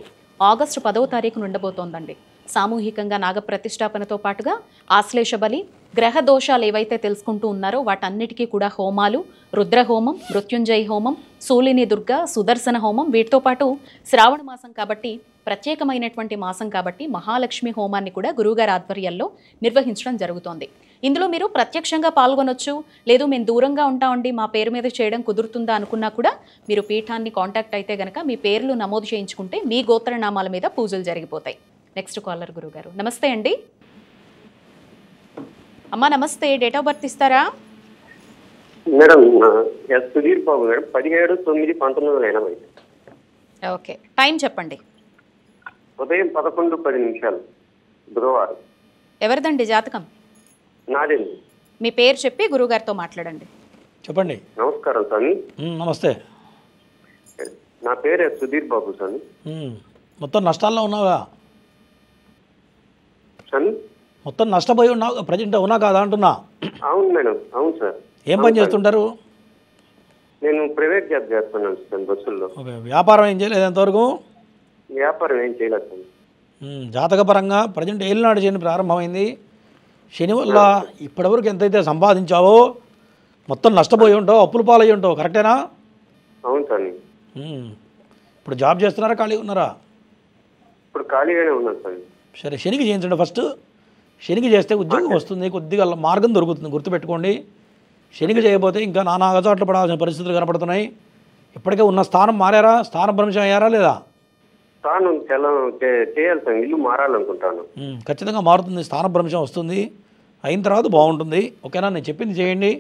ఆగస్టు 10వ తారీఖున ఉండబోతోందండి. సామూహికంగా నాగప్రతిష్టాపనతో పాటుగా ఆశ్లేష బలి, గ్రహ దోషాలు ఏవైతే తెలుసుకుంటూ ఉన్నారో వాటన్నిటికీ కూడా హోమాలు, రుద్రహోమం, మృత్యుంజయ హోమం, శూలిని దుర్గ, సుదర్శన హోమం, వీటితో పాటు శ్రావణ మాసం కాబట్టి ప్రత్యేకమైనటువంటి మాసం కాబట్టి మహాలక్ష్మి హోమాన్ని కూడా గురువుగారి ఆధ్వర్యంలో నిర్వహించడం జరుగుతోంది. ఇందులో మీరు ప్రత్యక్షంగా పాల్గొనొచ్చు, లేదు మేము దూరంగా ఉంటామండి మా పేరు మీద చేయడం కుదురుతుందా అనుకున్నా కూడా మీరు పీఠాన్ని కాంటాక్ట్ అయితే కనుక మీ పేర్లు నమోదు చేయించుకుంటే మీ గోత్రనామాల మీద పూజలు జరిగిపోతాయి. నెక్స్ట్ కాలర్ గురుగారు. నమస్తే అండి. అమ్మా నమస్తే, డేట్ ఆఫ్ బర్త్ ఇస్తారా? Madam Sudheer Babu madam, 17/9/1980. Okay, time చెప్పండి. ఉదయం 11:10 బుధవారం. ఎవరిదండి జాతకం? నాదండి. మీ పేరు చెప్పి గురువుగారితో మాట్లాడండి. చెప్పండి. నమస్కారం స్వామి. నమస్తే. నా పేరు సుధీర్ బాబు స్వామి. మొత్తం నష్టాల్లో ఉన్నావా స్వామి? మొత్తం నష్టపోయి ఉన్నావు ప్రజెంట్, అవునా కాదా అంటున్నా? అవును మేడం, అవును సార్. ఏం పని చేస్తుంటారు? నేను ప్రైవేట్ జాబ్ చేస్తున్నాను సార్, బస్సుల్లో. వ్యాపారం ఏం చేయలేదు ఎంతవరకు? వ్యాపారం ఏం చేయలేదు సార్. జాతకపరంగా ప్రజెంట్ ఏలినాడు శని ప్రారంభమైంది. శని వల్ల ఇప్పటివరకు ఎంతైతే సంపాదించావో మొత్తం నష్టపోయి ఉంటావు, అప్పుల పాలయ్యి ఉంటావు. కరెక్టేనా? అవును సార్. ఇప్పుడు జాబ్ చేస్తున్నారా, ఖాళీ ఉన్నారా? ఇప్పుడు ఖాళీగానే ఉన్నాను సార్. సరే, శనికి చేయించండి ఫస్ట్. శనికి చేస్తే ఉద్యోగం వస్తుంది, కొద్దిగా మార్గం దొరుకుతుంది, గుర్తుపెట్టుకోండి. శనికి చేయకపోతే ఇంకా నానా అగచాట్లు పడాల్సిన పరిస్థితులు కనపడుతున్నాయి. ఇప్పటికే ఉన్న స్థానం మారారా, స్థానభ్రంశం అయ్యారా లేదా? స్థానం చేయాలి సార్, ఇల్లు మారాలనుకుంటాను. ఖచ్చితంగా మారుతుంది, స్థానభ్రంశం వస్తుంది, అయిన తర్వాత బాగుంటుంది. ఓకేనా? నేను చెప్పింది చేయండి.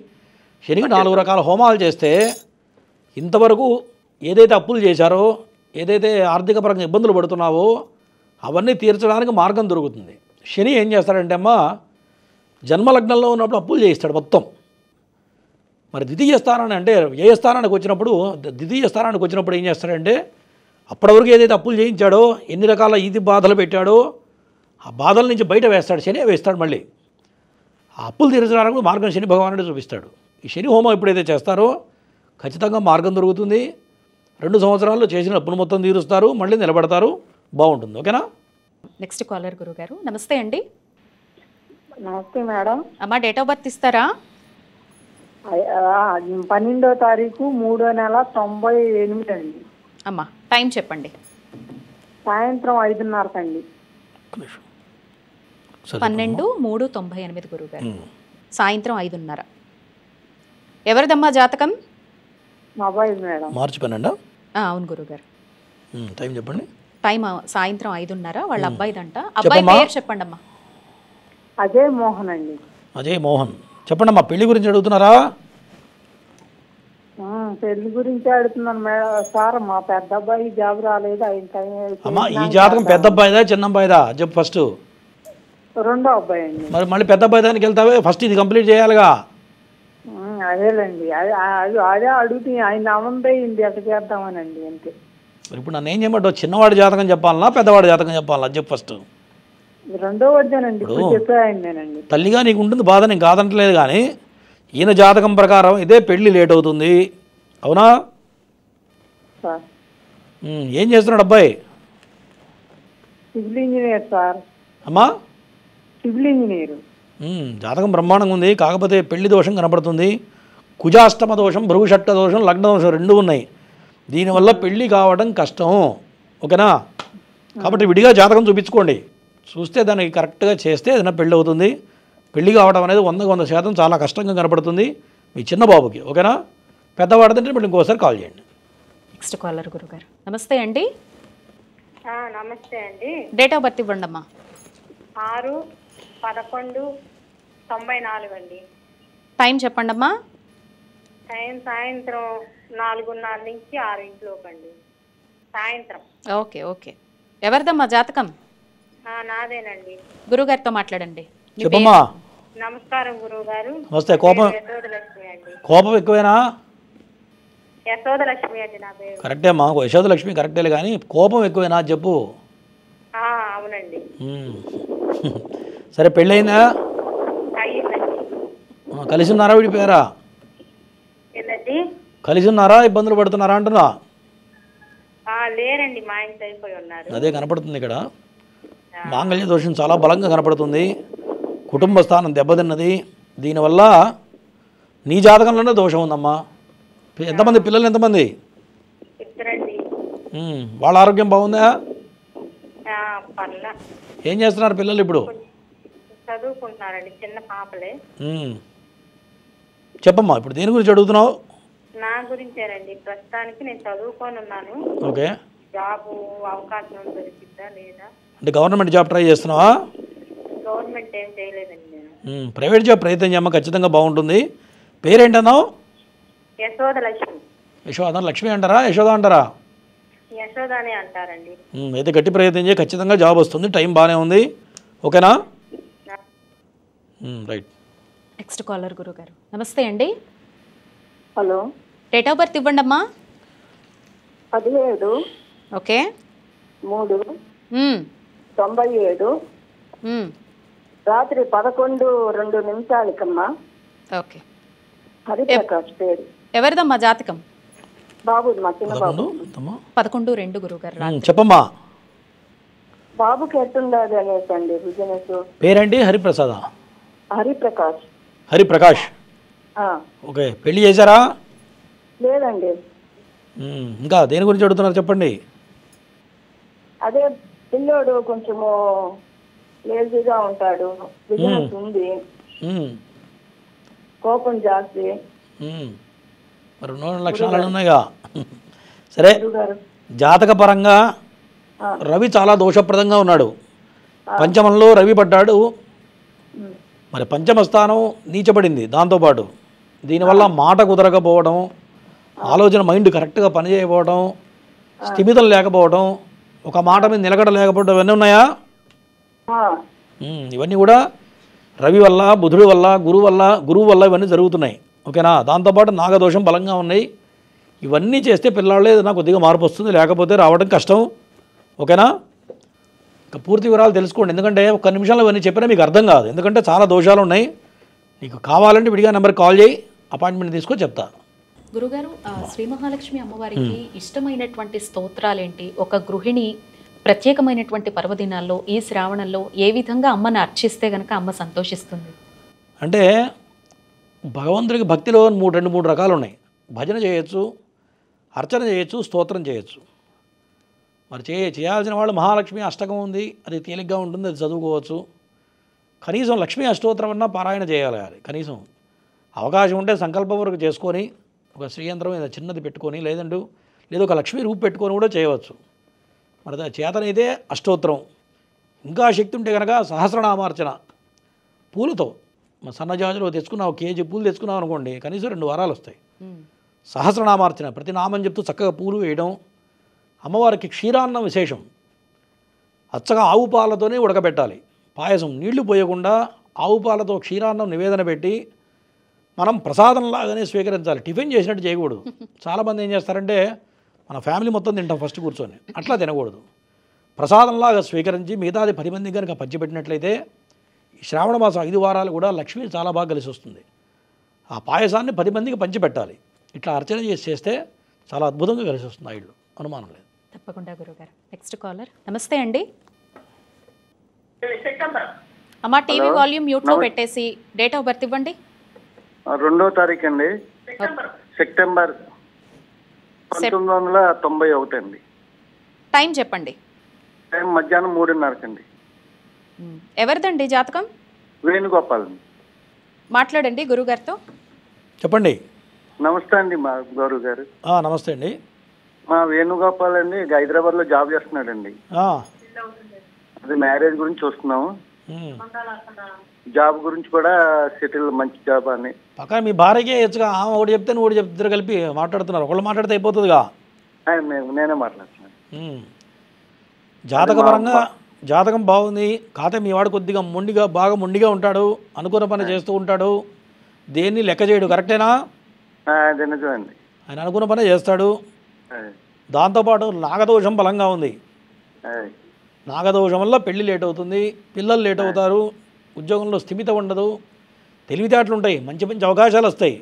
శనికి 4 రకాల హోమాలు చేస్తే ఇంతవరకు ఏదైతే అప్పులు చేశారో, ఏదైతే ఆర్థిక పరంగా ఇబ్బందులు పడుతున్నావో అవన్నీ తీర్చడానికి మార్గం దొరుకుతుంది. శని ఏం చేస్తాడంటే అమ్మా, జన్మలగ్నంలో ఉన్నప్పుడు అప్పులు చేయిస్తాడు మొత్తం. మరి ద్వితీయ స్థానాన్ని అంటే ఏ స్థానానికి వచ్చినప్పుడు, ద్వితీయ స్థానానికి వచ్చినప్పుడు ఏం చేస్తాడంటే అప్పటివరకు ఏదైతే అప్పులు చేయించాడో, ఎన్ని రకాల ఈది బాధలు పెట్టాడో ఆ బాధల నుంచి బయట వేస్తాడు, శని వేస్తాడు. మళ్ళీ ఆ అప్పులు తీర్చడానికి మార్గం శని భగవానుడు చూపిస్తాడు. ఈ శని హోమం ఎప్పుడైతే చేస్తారో ఖచ్చితంగా మార్గం దొరుకుతుంది. 2 సంవత్సరాల్లో చేసిన అప్పులు మొత్తం తీరుస్తారు, మళ్ళీ నిలబడతారు, బాగుంటుంది. ఓకేనా? నెక్స్ట్ కాలర్ గురుగారు. నమస్తే అండి. నమస్తే మేడం. అమ్మా డేట్ ఆఫ్ బర్త్ ఇస్తారా? 12వ తారీఖు 3వ నెల 98 అండి. అమ్మా టైం చెప్పండి. సాయంత్రం 5:30 అండి. 12/3/98 గురుగారు. సాయంత్రం 5:30. ఎవరిదమ్మా జాతకం? మా అబ్బాయి మేడం. మార్చి 12. అవును గురుగారు. టైం చెప్పండి. టైం సాయంత్రం 5:30. వాళ్ళ అబ్బాయిదంట. అబ్బాయి పేరు చెప్పండి అమ్మా. అజయ్ మోహన్ అండి. అజయ్ మోహన్. చెప్పండి అమ్మా, పెళ్లి గురించి అడుగుతున్నారా? పెళ్లి గురించి అడుగుతున్నాను మేడం సార్. మా పెద్ద అబ్బాయి జాబ్ రాలేదు. అమ్మా ఈ జాతకం పెద్ద అబ్బాయిదా చిన్న అబ్బాయిదా చెప్పు ఫస్ట్. రెండో అబ్బాయి అండి. మరి మళ్ళీ పెద్ద అబ్బాయి దానికి వెళ్తావే, ఫస్ట్ ఇది కంప్లీట్ చేయాలిగా. అదేలేండి, అదే అడుగుతుంది. ఆయన అమ్మంది ఎట్లా చేద్దామనండి అంతే. మరి ఇప్పుడు నన్ను ఏం చేయమంటావు, చిన్నవాడి జాతకం చెప్పాలనా పెద్దవాడి జాతకం చెప్పాలనా చెప్పు ఫస్ట్. రెండో వద్దానండి, ఇప్పుడు చెప్పానండి. తల్లిగా నీకు ఉంటుంది బాధ, నేను కాదంటలేదు. కానీ ఈయన జాతకం ప్రకారం ఇదే పెళ్లి లేట్ అవుతుంది. అవునా? ఏం చేస్తున్నాడు అబ్బాయి? Civil engineer sir. అమ్మా సివిల్ ఇంజనీర్. జాతకం బ్రహ్మాండంగా ఉంది, కాకపోతే పెళ్లి దోషం కనపడుతుంది. కుజాష్టమ దోషం, భృగుషట్క దోషం, లగ్న దోషం 2 ఉన్నాయి. దీనివల్ల పెళ్లి కావడం కష్టం. ఓకేనా? కాబట్టి విడిగా జాతకం చూపించుకోండి, చూస్తే దానికి కరెక్ట్గా చేస్తే ఏదైనా పెళ్ళి అవుతుంది. పెళ్లి కావడం అనేది 100% చాలా కష్టంగా కనపడుతుంది మీ చిన్న బాబుకి. ఓకేనా? పెద్దవాడిదంటే మళ్ళీ ఇంకోసారి కాల్ చేయండి. నెక్స్ట్ కాలర్ గురుగారు. నమస్తే అండి. నమస్తే అండి. డేట్ ఆఫ్ బర్త్ ఇవ్వండి అమ్మా. 6/11/94 అండి. టైం చెప్పండి అమ్మా. టైం సాయంత్రం 4:30 నుంచి 6 లోపు అండి. సాయంత్రం. Okay okay. ఎవరిదమ్మా జాతకం? నాదేనండి. గురుగారితో మాట్లాడండి. చెప్పమ్మా. నమస్కారం గురువు గారు. నమస్తే. యశోదలక్ష్మి అండి. కోపం ఎక్కువేనా? యశోదలక్ష్మి అండి నా పేరు. కరెక్టే అమ్మా, యశోదలక్ష్మి కరెక్టే, కానీ కోపం ఎక్కువేనా చెప్పు. అవునండి. సరే పెళ్ళయిందా? కలిసి ఉన్నారా విడిపోయారా? ఏంటండి? కలిసి ఉన్నారా, ఇబ్బందులు పడుతున్నారా అంటున్నా? లేరండి, మా ఇంట్లో అయిపోయి ఉన్నారు. అదే కనపడుతుంది ఇక్కడ. మాంగళ్య దోషం చాలా బలంగా కనపడుతుంది, కుటుంబ స్థానం దెబ్బతిన్నది. దీనివల్ల నీ జాతకంలోనే దోషం ఉందమ్మా. ఎంతమంది పిల్లలు? ఎంతమంది? వాళ్ళ ఆరోగ్యం బాగుందా? ఏం చేస్తున్నారు పిల్లలు ఇప్పుడు? చదువుకుంటున్నారండి, చిన్న పాపలే. చెప్పమ్మా, ఇప్పుడు దేని గురించి అడుగుతున్నావు? నా గురించేనండి. ప్రస్తుతానికి నేను చదువుకొని ఉన్నాను. ఓకే. జాబ్ అవకాశం దొరికిద్దా లేదా? అంటే గవర్నమెంట్ జాబ్ ట్రై చేస్తున్నావా? గవర్నమెంట్ ఏం చేయలేదండి నేను. ప్రైవేట్ జాబ్ ప్రయత్నం చేయమ్మా, ఖచ్చితంగా బాగుంటుంది. పేరేంటన్నావు? యశోదలక్ష్మి. యశోద లక్ష్మి అంటారా, యశోద అంటారా? యశోదానే అంటారండి. అయితే గట్టి ప్రయత్నం చేయి, ఖచ్చితంగా జాబ్ వస్తుంది. టైం బాగానే ఉంది. ఓకేనా? రైట్. నెక్స్ట్ కాలర్ గురుగారు. నమస్తే అండి. హలో. డేట్ ఆఫ్ బర్త్ ఇవ్వండి అమ్మా. 17. ఓకే. 3/97. రాత్రి 11:02 ఓకే. హరిప్రకాష్ పేరు. ఎవరిదమ్మా జాతకం? బాబు, మా చిన్న బాబు. 11/2 గురుగారు. చెప్పమ్మా. బాబుకి ఎట్టుండదు అనేసి అండి బిజినెస్. పేరేంటి? హరిప్రసాద్. హరిప్రకాష్. హరిప్రకాష్. ఓకే. పెళ్లి చేశారా? లేదండి. ఇంకా దేని గురించి అడుగుతున్నారు చెప్పండి. అదే పిల్లోడు కొంచెము లేజీగా ఉంటాడు, బిజినెస్ ఉంది, కోపం జాస్తి. మరి 2 లక్షణాలు ఉన్నాయిగా. సరే, జాతకపరంగా రవి చాలా దోషప్రదంగా ఉన్నాడు. పంచమంలో రవి పడ్డాడు. మరి పంచమ స్థానం నీచబడింది. దాంతోపాటు దీనివల్ల మాట కుదరకపోవడం, ఆలోచన మైండ్ కరెక్ట్గా పనిచేయకపోవడం, స్థిమితం లేకపోవడం, ఒక మాట మీద నిలకడ లేకపోవడం, ఇవన్నీ ఉన్నాయా? ఇవన్నీ కూడా రవి వల్ల, బుధుడి వల్ల, గురువు వల్ల ఇవన్నీ జరుగుతున్నాయి. ఓకేనా? దాంతోపాటు నాగదోషం బలంగా ఉన్నాయి. ఇవన్నీ చేస్తే పిల్లాళ్ళే ఏదైనా కొద్దిగా మార్పు వస్తుంది, లేకపోతే రావడం కష్టం. ఓకేనా? ఇక పూర్తి వివరాలు తెలుసుకోండి, ఎందుకంటే ఒక్క నిమిషంలో ఇవన్నీ చెప్పినా మీకు అర్థం కాదు, ఎందుకంటే చాలా దోషాలు ఉన్నాయి. నీకు కావాలంటే విడిగా నెంబర్కి కాల్ చేయి, అపాయింట్మెంట్ తీసుకొని చెప్తా. గురుగారు, శ్రీ మహాలక్ష్మి అమ్మవారికి ఇష్టమైనటువంటి స్తోత్రాలేంటి? ఒక గృహిణి ప్రత్యేకమైనటువంటి పర్వదినాల్లో ఈ శ్రావణంలో ఏ విధంగా అమ్మని అర్చిస్తే గనక అమ్మ సంతోషిస్తుంది? అంటే భగవంతుడికి భక్తిలో రెండు మూడు రకాలు ఉన్నాయి. భజన చేయొచ్చు, అర్చన చేయొచ్చు, స్తోత్రం చేయొచ్చు. మరి చేయాల్సిన వాళ్ళు మహాలక్ష్మి అష్టకం ఉంది, అది తేలిగ్గా ఉంటుంది, అది చదువుకోవచ్చు. కనీసం లక్ష్మీ అష్టోత్తరం అన్నా పారాయణ చేయాలి. కనీసం అవకాశం ఉంటే సంకల్పం వరకు చేసుకొని ఒక శ్రీయంత్రం ఏదో చిన్నది పెట్టుకొని, లేదంటూ లేదా ఒక లక్ష్మీ రూపు పెట్టుకొని కూడా చేయవచ్చు. మరి చేతనైతే అష్టోత్తరం, ఇంకా శక్తి ఉంటే కనుక సహస్రనామార్చన పూలతో. సన్నజాజులో తెచ్చుకున్నావు, కేజీ పూలు తెచ్చుకున్నావు అనుకోండి, కనీసం 2 వారాలు వస్తాయి. సహస్రనామార్చన, ప్రతి నామం చెప్తూ చక్కగా పూలు వేయడం. అమ్మవారికి క్షీరాన్నం విశేషం, అచ్చగా ఆవు పాలతోనే ఉడకబెట్టాలి. పాయసం నీళ్లు పోయకుండా ఆవు పాలతో క్షీరాన్నం నివేదన పెట్టి మనం ప్రసాదంలాగానే స్వీకరించాలి. టిఫిన్ చేసినట్టు చేయకూడదు. చాలామంది ఏం చేస్తారంటే మన ఫ్యామిలీ మొత్తం తింటాం ఫస్ట్ కూర్చొని, అట్లా తినకూడదు. ప్రసాదంలాగా స్వీకరించి మిగతాది 10 మందికి కనుక పంచిపెట్టినట్లయితే ఈ శ్రావణ మాసం 5 వారాలు కూడా లక్ష్మి చాలా బాగా కలిసి వస్తుంది. ఆ పాయసాన్ని 10 మందికి పంచిపెట్టాలి. ఇట్లా అర్చన చేస్తే చాలా అద్భుతంగా కలిసి వస్తుంది ఆ ఇల్లు, అనుమానం లేదు. తప్పకుండా గురుగారు. Next caller. నమస్తే అండి. అమ్మా, టీవీ వాల్యూమ్ మ్యూట్లో పెట్టేసి డేట్ ఆఫ్ బర్త్ ఇవ్వండి. 2వ తారీఖు అండి, సెప్టెంబర్ 1991 అండి. టైం చెప్పండి. టైం మధ్యాహ్నం 3:30 అండి. ఎవరిదండి జాతకం? వేణుగోపాల్. మాట్లాడండి గురుగారితో. చెప్పండి. నమస్తే అండి మా గౌరవ్ గారు. నమస్తే అండి. మా వేణుగోపాల్ అండి హైదరాబాద్లో జాబ్ చేస్తున్నాడండి. అది మ్యారేజ్ గురించి చూస్తున్నాము, జాబ్ గురించి కూడా సెటిల్, మంచి జాబ్ అని. పక్కన మీ భార్యకే ఇచ్చగా ఒకటి చెప్తే నువ్వు ఒకటి చెప్తే కలిపి మాట్లాడుతున్నారు, ఒకళ్ళు మాట్లాడితే అయిపోతుందిగా. నేనే మాట్లాడుతున్నాను. జాతకపరంగా జాతకం బాగుంది, కాకపోతే మీ వాడు కొద్దిగా బాగా మొండిగా ఉంటాడు, అనుకున్న పని చేస్తూ ఉంటాడు, దేన్ని లెక్క చేయడు. కరెక్టేనా? నిజమండి. ఆయన అనుకున్న పనే చేస్తాడు. దాంతోపాటు నాగదోషం బలంగా ఉంది. నాగదోషం వల్ల పెళ్లి లేట్ అవుతుంది, పిల్లలు లేట్ అవుతారు, ఉద్యోగంలో స్థిమితం ఉండదు, తెలివితేటలు ఉంటాయి, మంచి మంచి అవకాశాలు వస్తాయి,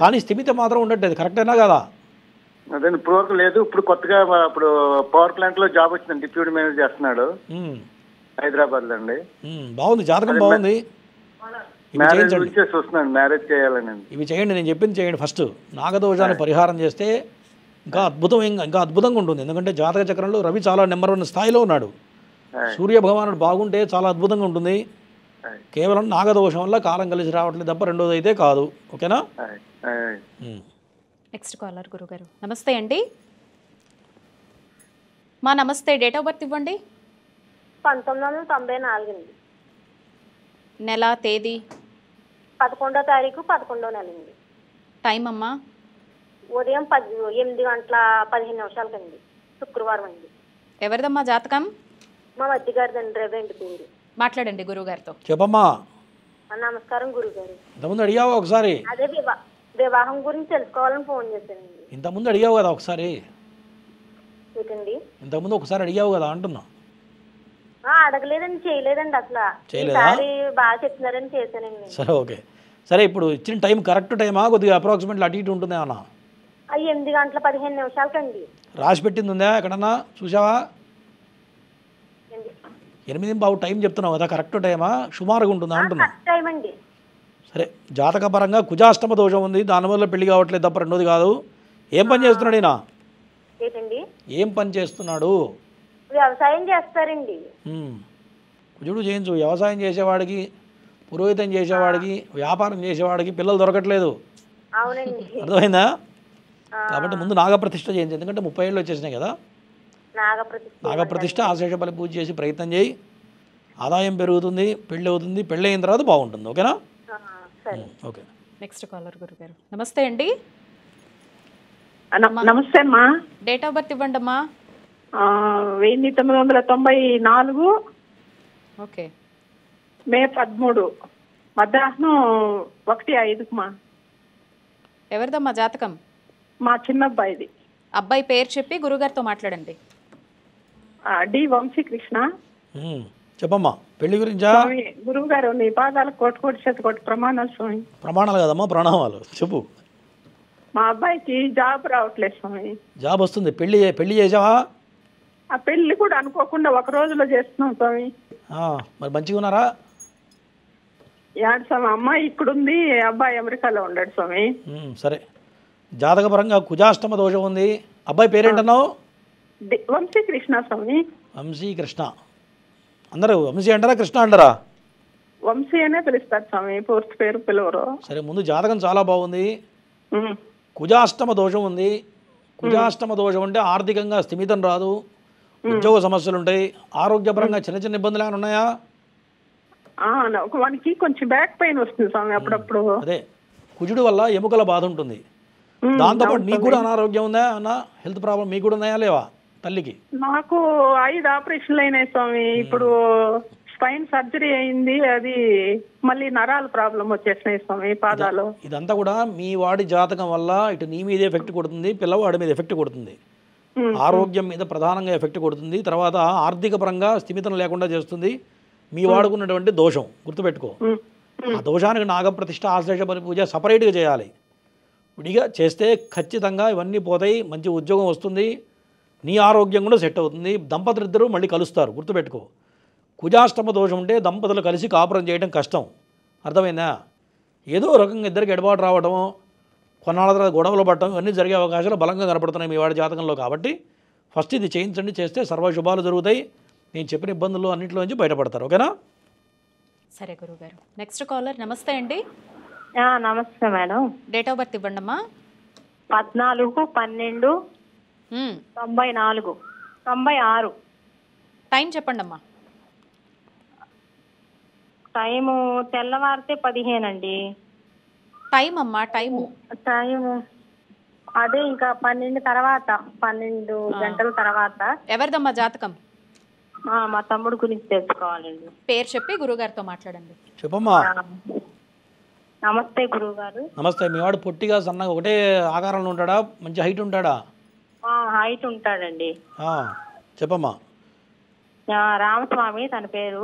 కానీ స్థిమితం మాత్రం ఉండట్లేదు. కరెక్టేనా కదా? అదే ఇప్పుడు వరకు లేదు. ఇప్పుడు కొత్తగా ఇప్పుడు పవర్ ప్లాంట్ లో జాబ్ వచ్చింది, డిప్యూటీ మేనేజర్ చేస్తున్నాడు హైదరాబాద్ లో అండి. బాగుంది, జాతకం బాగుంది. మ్యారేజ్ గురించే చూస్తున్నాను, మ్యారేజ్ చేయాలని. ఇవి చేయండి, నేను చెప్పింది చేయండి. ఫస్ట్ నాగదోషాన్ని పరిహారం చేస్తే ఇంకా అద్భుతంగా ఉంటుంది. ఎందుకంటే జాతక చక్రంలో రవి చాలా నెంబర్ 1 స్థాయిలో ఉన్నాడు. సూర్యభగవానుడు బాగుంటే చాలా అద్భుతంగా ఉంటుంది. కేవలం నాగదోషం వల్ల కాలం కలిసి రావట్లేదు తప్ప రెండోది అయితే కాదు. ఓకేనా? నెక్స్ట్ కాలర్ గురుగారు. నమస్తే అండి. మా నమస్తే, డేట్ ఆఫ్ బర్త్ ఇవ్వండి. 1994 అండి. నెల, తేదీ? 11వ తారీఖు 11వ నెల అండి. టైం అమ్మా? ఉదయం 8:15 అండి, శుక్రవారం అండి. ఎవరిదమ్మా జాతకం? మా వద్ద గారిదండి, రెవెంట్ పేరు. మాట్లాడండి గురుగారితో. చెప్పమ్మా. నమస్కారం గురుగారు. ఇంతకుముందు అడిగావా ఒకసారి? అదే వివాహం గురించి తెలుసుకోవాలని ఫోన్ చేశానండి. ఇంతకుముందు అడిగావు కదా ఒకసారి? ఏంటండి? ఇంతకుముందు ఒకసారి అడిగావు కదా అంటున్నా. అడగలేదండి, చేయలేదండి అసలు. చేయలేదా? బాగా చెప్తున్నారని చేశానండి. సరే, ఓకే. సరే, ఇప్పుడు ఇచ్చిన టైం కరెక్ట్ టైమా, కొద్దిగా అప్రాక్సిమేట్లీ అటు ఇటు ఉంటుందేమన్నా? 8:15 రాసి పెట్టింది ఉందా ఎక్కడన్నా చూసావా? 8:15 టైం చెప్తున్నావు కదా, కరెక్ట్ టైమా, సుమారుగా ఉంటుందా అంటున్నా. సరే, జాతకపరంగా కుజాష్టమ దోషం ఉంది, దానివల్ల పెళ్లి కావట్లేదు తప్ప రెండోది కాదు. ఏం పని చేస్తున్నాడు ఈయన? ఏం పని చేస్తున్నాడు? వ్యవసాయం చేస్తారండి. కుజుడు చేయించు. వ్యవసాయం చేసేవాడికి, పురోహితం చేసేవాడికి, వ్యాపారం చేసేవాడికి పిల్లలు దొరకట్లేదు. అవునండి. అర్థమైందా? కాబట్టి ముందు నాగప్రతిష్ఠ చేయించు, ఎందుకంటే 30 ఏళ్ళు వచ్చేసినాయి కదా. నాగప్రతిష్ఠ ఆశేష బలి పూజ చేసి ప్రయత్నం చేయి, ఆదాయం పెరుగుతుంది, పెళ్ళి అవుతుంది, పెళ్ళి అయిన తర్వాత బాగుంటుంది. ఓకేనా? ఓకే. నెక్స్ట్ కాలర్ గురుగారు. నమస్తే అండి. నమస్తే అమ్మా. డేట్ ఆఫ్ బర్త్ ఇవ్వండి అమ్మా. 1994 ఓకే. మే 13 మధ్యాహ్నం 1:05 ఎవరిదమ్మా జాతకం? మా చిన్నబ్బాయిది. అబ్బాయి పేరు చెప్పి గురుగారితో మాట్లాడండి. డి వంశీకృష్ణ. చెప్పమ్మా, పెళ్లి గురించా? గురువు గారు నీ పాదాలకు కోటి శతకోటి ప్రమాణాలు స్వామి. ప్రమాణాలు కదమ్మా, ప్రణామాలు. చెప్పు. మా అబ్బాయికి జాబ్ రావట్లేదు స్వామి. జాబ్ వస్తుంది. పెళ్లి చేసావా? ఆ పెళ్లి కూడా అనుకోకుండా ఒక రోజులో చేస్తున్నాం స్వామి. మరి మంచిగా ఉన్నారా? యాడ్ స్వామి, అమ్మాయి ఇక్కడుంది, అబ్బాయి అమెరికాలో ఉన్నాడు స్వామి. సరే, జాతకపరంగా కుజాష్టమ దోషం ఉంది. అబ్బాయి పేరేంటన్నావు? వంశీకృష్ణ స్వామి. వంశీకృష్ణ. అందరూ వంశీ అంటారా, కృష్ణ అంటారా? వంశీ అనే పిలుస్తారు స్వామి, పూర్తి పేరు పిలవరు. సరే, ముందు జాతకం చాలా బాగుంది. కుజాష్టమ దోషం ఉంది. కుజాష్టమ దోషం అంటే ఆర్థికంగా స్థిమితం రాదు, ఉద్యోగ సమస్యలు ఉంటాయి. ఆరోగ్యపరంగా చిన్న చిన్న ఇబ్బందులు ఏమైనా ఉన్నాయా? వానికి కొంచెం బ్యాక్ పెయిన్ వస్తుంది స్వామి అప్పుడప్పుడు. అదే కుజుడు వల్ల ఎముకల బాధ ఉంటుంది. దాంతోపాటు మీకు కూడా అనారోగ్యం ఉందా? అన్న హెల్త్ ప్రాబ్లం మీకు కూడా ఉన్నాయా లేవా తల్లికి? నాకు 5 ఆపరేషన్లు అయినాయి స్వామి. ఇప్పుడు స్పైన్ సర్జరీ అయింది, అది మళ్ళీ నరాల ప్రాబ్లం వచ్చేసినాయి స్వామి పాదాలు. ఇదంతా కూడా మీ వాడి జాతకం వల్ల ఇటు నీ మీద ఎఫెక్ట్ కొడుతుంది, పిల్లవాడి మీద ఎఫెక్ట్ కొడుతుంది, ఆరోగ్యం మీద ప్రధానంగా ఎఫెక్ట్ కొడుతుంది. తర్వాత ఆర్థిక పరంగా స్థిమితం లేకుండా చేస్తుంది. మీ వాడుకున్నటువంటి దోషం గుర్తుపెట్టుకో. ఆ దోషానికి నాగప్రతిష్ఠ ఆశ్లేష బలి పూజ సపరేట్గా చేయాలి. విడిగా చేస్తే ఖచ్చితంగా ఇవన్నీ పోతాయి, మంచి ఉద్యోగం వస్తుంది, నీ ఆరోగ్యం కూడా సెట్ అవుతుంది. దంపతులిద్దరూ మళ్ళీ కలుస్తారు. గుర్తుపెట్టుకో, కుజాష్టమ దోషం ఉంటే దంపతులు కలిసి కాపురం చేయడం కష్టం. అర్థమైందా? ఏదో రకంగా ఇద్దరికి ఎడబాటు రావడం, కొన్నాళ్ళ తర్వాత గొడవలు పడటం, ఇవన్నీ జరిగే అవకాశాలు బలంగా కనపడుతున్నాయి మీ వాడి జాతకంలో. కాబట్టి ఫస్ట్ ఇది చేయించండి, చేస్తే సర్వశుభాలు జరుగుతాయి. నేను చెప్పిన ఇబ్బందులు అన్నింటిలో నుంచి బయటపడతారు. ఓకేనా? సరే గురుగారు. Next caller. నమస్తే అండి. నమస్తే మేడం. డేట్ ఆఫ్ బర్త్ ఇవ్వండి అమ్మా. 14/12/94 టైం చెప్పండి అమ్మా. టైము తెల్లవారితే 15 అండి. టైం అమ్మా, టైము అదే ఇంకా 12 తర్వాత, 12 గంటల తర్వాత. ఎవరిదమ్మా జాతకం? మా తమ్ముడు గురించి తెలుసుకోవాలండి. పేరు చెప్పి గురుగారితో మాట్లాడండి. చెప్పమ్మా. నమస్తే గురువు గారు. నమస్తే. మీ వాడు పొట్టిగా సన్నగా ఒకటే ఆకారంలో ఉంటాడా? మంచి హైట్ ఉంటాడా? హైట్ ఉంటాడండి. చెప్పమ్మా. రామస్వామి తన పేరు.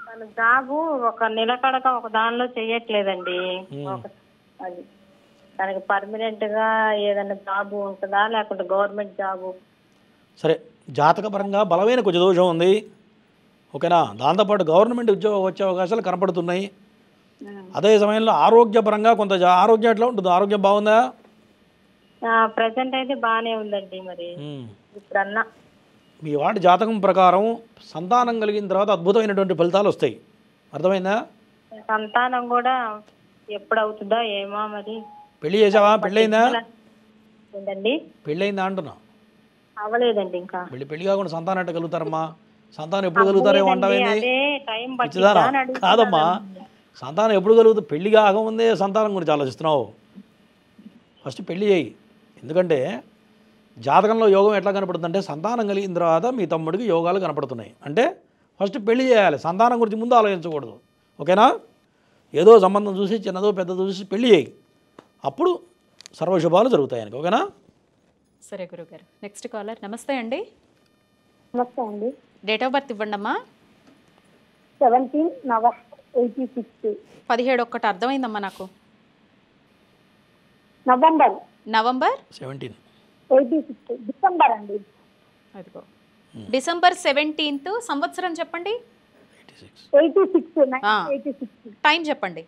తన జాబు ఒక నిలకడగా ఒక దానిలో చెయ్యట్లేదండి. అది తనకి పర్మనెంట్ గా ఏదైనా జాబు ఉంటుందా, లేకుంటే గవర్నమెంట్ జాబు? సరే, జాతకపరంగా బలమైన కొంచెం దోషం ఉంది. ఓకేనా? దాంతోపాటు గవర్నమెంట్ ఉద్యోగం వచ్చే అవకాశాలు కనపడుతున్నాయి. అదే సమయంలో ఆరోగ్యపరంగా కొంత ఆరోగ్యం ఎట్లా ఉంటుంది? ఆరోగ్యం బాగుందా? ప్రెసెంట్ అయితే బాగానే ఉందండి. మరి ఇప్పుడన్నా మీ వాడి జాతకం ప్రకారం సంతానం కలిగిన తర్వాత అద్భుతమైనటువంటి ఫలితాలు వస్తాయి. అర్థమైందా? సంతానం కూడా ఎప్పుడు అవుతుందా ఏమో. మరి పెళ్లి చేసావా? పెళ్ళయిందా? ఏంటండి? పెళ్ళయిందా అంటున్నా. అవ్వలేదండి ఇంకా. పెళ్లి కాకుండా సంతానం ఎట్ట కలుగుతారమ్మా? సంతానం ఎప్పుడు కలుగుతారేమో అంటావేంది? కాదమ్మా, సంతానం ఎప్పుడు కలుగుతుంది? పెళ్లి కాకముందే సంతానం గురించి ఆలోచిస్తున్నావు. ఫస్ట్ పెళ్లి చేయి. ఎందుకంటే జాతకంలో యోగం ఎట్లా కనపడుతుంది అంటే, సంతానం కలిగిన తర్వాత మీ తమ్ముడికి యోగాలు కనపడుతున్నాయి. అంటే ఫస్ట్ పెళ్లి చేయాలి, సంతానం గురించి ముందు ఆలోచించకూడదు. ఓకేనా? ఏదో సంబంధం చూసి చిన్నదో పెద్దదో చూసి పెళ్లి చేయి, అప్పుడు సర్వశుభాలు జరుగుతాయి ఆయనకి. ఓకేనా? సరే గురుగారు. Next caller. నమస్తే అండి. నమస్తే అండి. డేట్ ఆఫ్ బర్త్ ఇవ్వండి అమ్మా. 17/86. 17 అర్థమైందమ్మా నాకు. నవంబర్ 17 86 డిసెంబర్ అండి. అదిగో డిసెంబర్ 17th. సంవత్సరం చెప్పండి. 86. టైం చెప్పండి.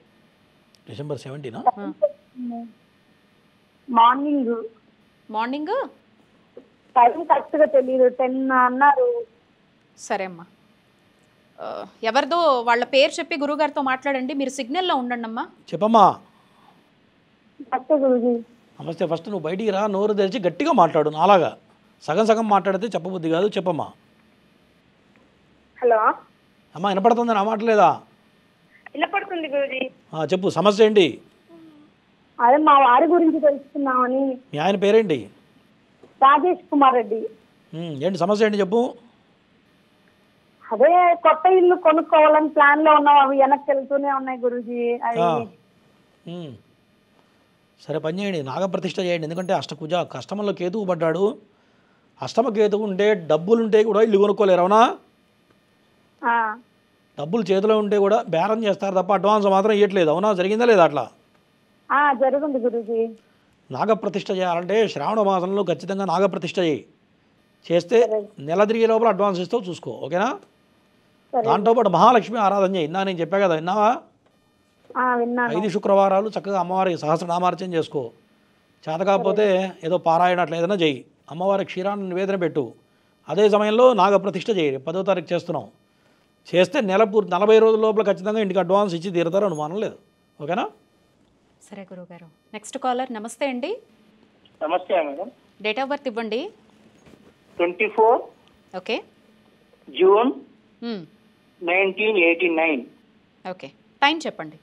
డిసెంబర్ 17 మార్నింగ్ టైం కరెక్ట్గా తెలియదు. 10 అన్నారు. సరే అమ్మా. ఎవరిదో వాళ్ళ పేరు చెప్పి గురుగారితో మాట్లాడండి. మీరు సిగ్నల్లో ఉండండి అమ్మా. చెప్పమ్మా. నమస్తే. ఫస్ట్ నువ్వు బయటికి రా, నోరు తెరిచి గట్టిగా మాట్లాడు. నాలాగా సగం సగం మాట్లాడితే చెప్పబుద్ధి కాదు. చెప్పమ్మా. హలో అమ్మా వినపడుతుంది నా మాటలేదా? వినపడుతుంది గురుజీ. చెప్పు, సమస్య ఏంటి? అదే మా వారి గురించి తెలుసుకుందామని. మీ ఆయన పేరేంటి? రాజేష్ కుమార్ రెడ్డి. ఏంటి సమస్య ఏంటి చెప్పు. అదే కొత్త ఇల్లు కొనుక్కోవాలని ప్లాన్ లో ఉన్నాం, అవి వెనక్కి వెళ్తూనే ఉన్నాయి గురుజీ. సరే పని చేయండి, నాగప్రతిష్ఠ చేయండి. ఎందుకంటే అష్టకుజ కష్టమంలో కేతువు పడ్డాడు. అష్టమ కేతువు ఉంటే డబ్బులుంటే కూడా ఇల్లు కొనుక్కోలేరు, అవునా? డబ్బులు చేతిలో ఉంటే కూడా బేరం చేస్తారు తప్ప అడ్వాన్స్ మాత్రం ఇవ్వట్లేదు, అవునా? జరిగిందా లేదా అట్లా? జరుగుతుంది గురుజీ. నాగప్రతిష్ఠ చేయాలంటే శ్రావణ మాసంలో ఖచ్చితంగా నాగప్రతిష్ఠ చేస్తే నెల తిరిగే లోపల అడ్వాన్స్ ఇస్తావు, చూసుకో, ఓకేనా? దాంతోపాటు మహాలక్ష్మి ఆరాధన చేయి. ఇందా నేను చెప్పా కదా, విన్నావా? 5 శుక్రవారాలు చక్కగా అమ్మవారికి సహస్రనామార్చన చేసుకో. చేత కాకపోతే ఏదో పారాయణ అట్లా ఏదైనా చెయ్యి. అమ్మవారికి క్షీరాన్ని నివేదన పెట్టు. అదే సమయంలో నాగప్రతిష్ఠ చేయి. 10వ తారీఖు చేస్తున్నాం. చేస్తే నెల పూర్తి 40 రోజుల లోపల ఖచ్చితంగా ఇంటికి అడ్వాన్స్ ఇచ్చి తీరుతారు, అనుమానం లేదు, ఓకేనా? సరే గురువుగారు. Next caller. నమస్తే అండి. నమస్తే మేడం. డేట్ ఆఫ్ బర్త్ ఇవ్వండి. 24 ఓకే జూన్ 1989. ఓకే, టైం చెప్పండి.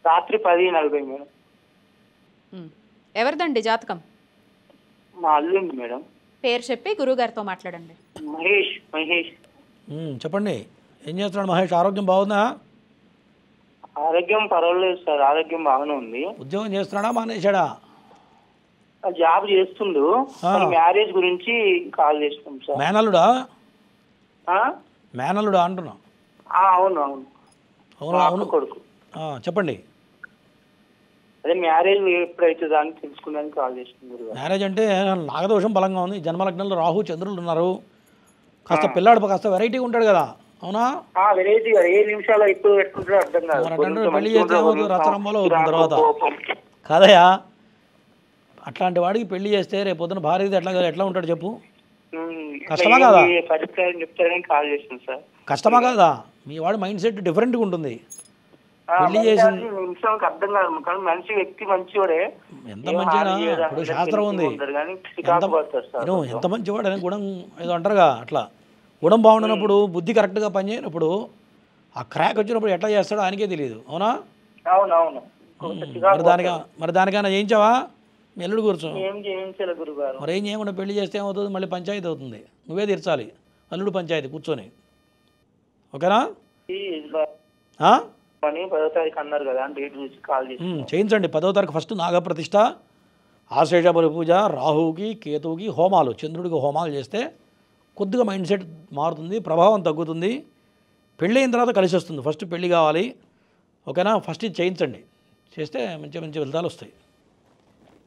రాత్రి 10:40 మేడం. ఎవరిదండి జాతకం? మా అల్లుంది మేడం. పేరు చెప్పి గురువుగారితో మాట్లాడండి. మహేష్. చెప్పండి, ఏం చేస్తున్నాడు మహేష్? ఆరోగ్యం బాగుందా? ఆరోగ్యం పర్వాలేదు సార్, ఆరోగ్యం బాగానే ఉంది. ఉద్యోగం చేస్తున్నాడా మానేశాడా? జాబ్ చేస్తుండు. మ్యారేజ్ గురించి కాల్ చేస్తున్నాం సార్. మేనల్లుడా అంటున్నా? అవును అవును అవును కొడుకు. చెప్పండి. అదే మ్యారేజ్ ఎప్పుడైతుందా అని తెలుసుకోవడానికి కాల్ చేస్తున్నారు. మ్యారేజ్ అంటే నాగదోషం బలంగా ఉంది. జన్మలగ్నంలో రాహు చంద్రులు ఉన్నారు. కాస్త పిల్లాడు కాస్త వెరైటీగా ఉంటాడు కదా, అవునా? వెరైటీగా ఏ నిమిషాలు ఇప్పుడు పెట్టుకుంటారో అర్థం కాదు. పెళ్లి చేస్తే రచరంబోలో అవుతుంది తర్వాత కాదయా. అట్లాంటి వాడికి పెళ్లి చేస్తే రేపు పొద్దున భార్య ఎట్లా ఉంటాడు చెప్పు? కష్టమా కాదా? కాల్ చేస్తాను సార్. కష్టమా కాదా? మీ వాడి మైండ్ సెట్ డిఫరెంట్గా ఉంటుంది. పెళ్లి చేసి అర్థం కాదు కానీ మంచి వ్యక్తి మంచివాడే. ఎంత మంచిగా ఇప్పుడు శాస్త్రం ఉంది. ఎంత మంచివాడు అని గుణం ఏదో అంటారుగా, అట్లా గుణం బాగుండినప్పుడు బుద్ధి కరెక్ట్గా పనిచేయనప్పుడు ఆ క్రాక్ వచ్చినప్పుడు ఎట్లా చేస్తాడో ఆయనకే తెలియదు, అవునా? అవునవును. మరి దానికైనా చేయించావా? ఎల్లుడు కూర్చో. మరి ఏం చేయకుండా పెళ్లి చేస్తే ఏమవుతుంది? మళ్ళీ పంచాయతీ అవుతుంది. నువ్వే తీర్చాలి అల్లుడు పంచాయతీ కూర్చొని, ఓకేనా? చేయించండి. 10వ తారీఖు ఫస్ట్ నాగప్రతిష్ఠ, ఆశ్లేష బలి పూజ, రాహువుకి కేతువుకి హోమాలు, చంద్రుడికి హోమాలు చేస్తే కొద్దిగా మైండ్ సెట్ మారుతుంది, ప్రభావం తగ్గుతుంది, పెళ్ళి అయిన తర్వాత కలిసి వస్తుంది. ఫస్ట్ పెళ్ళి కావాలి, ఓకేనా? ఫస్ట్ ఇది చేయించండి. చేస్తే మంచి మంచి ఫలితాలు వస్తాయి.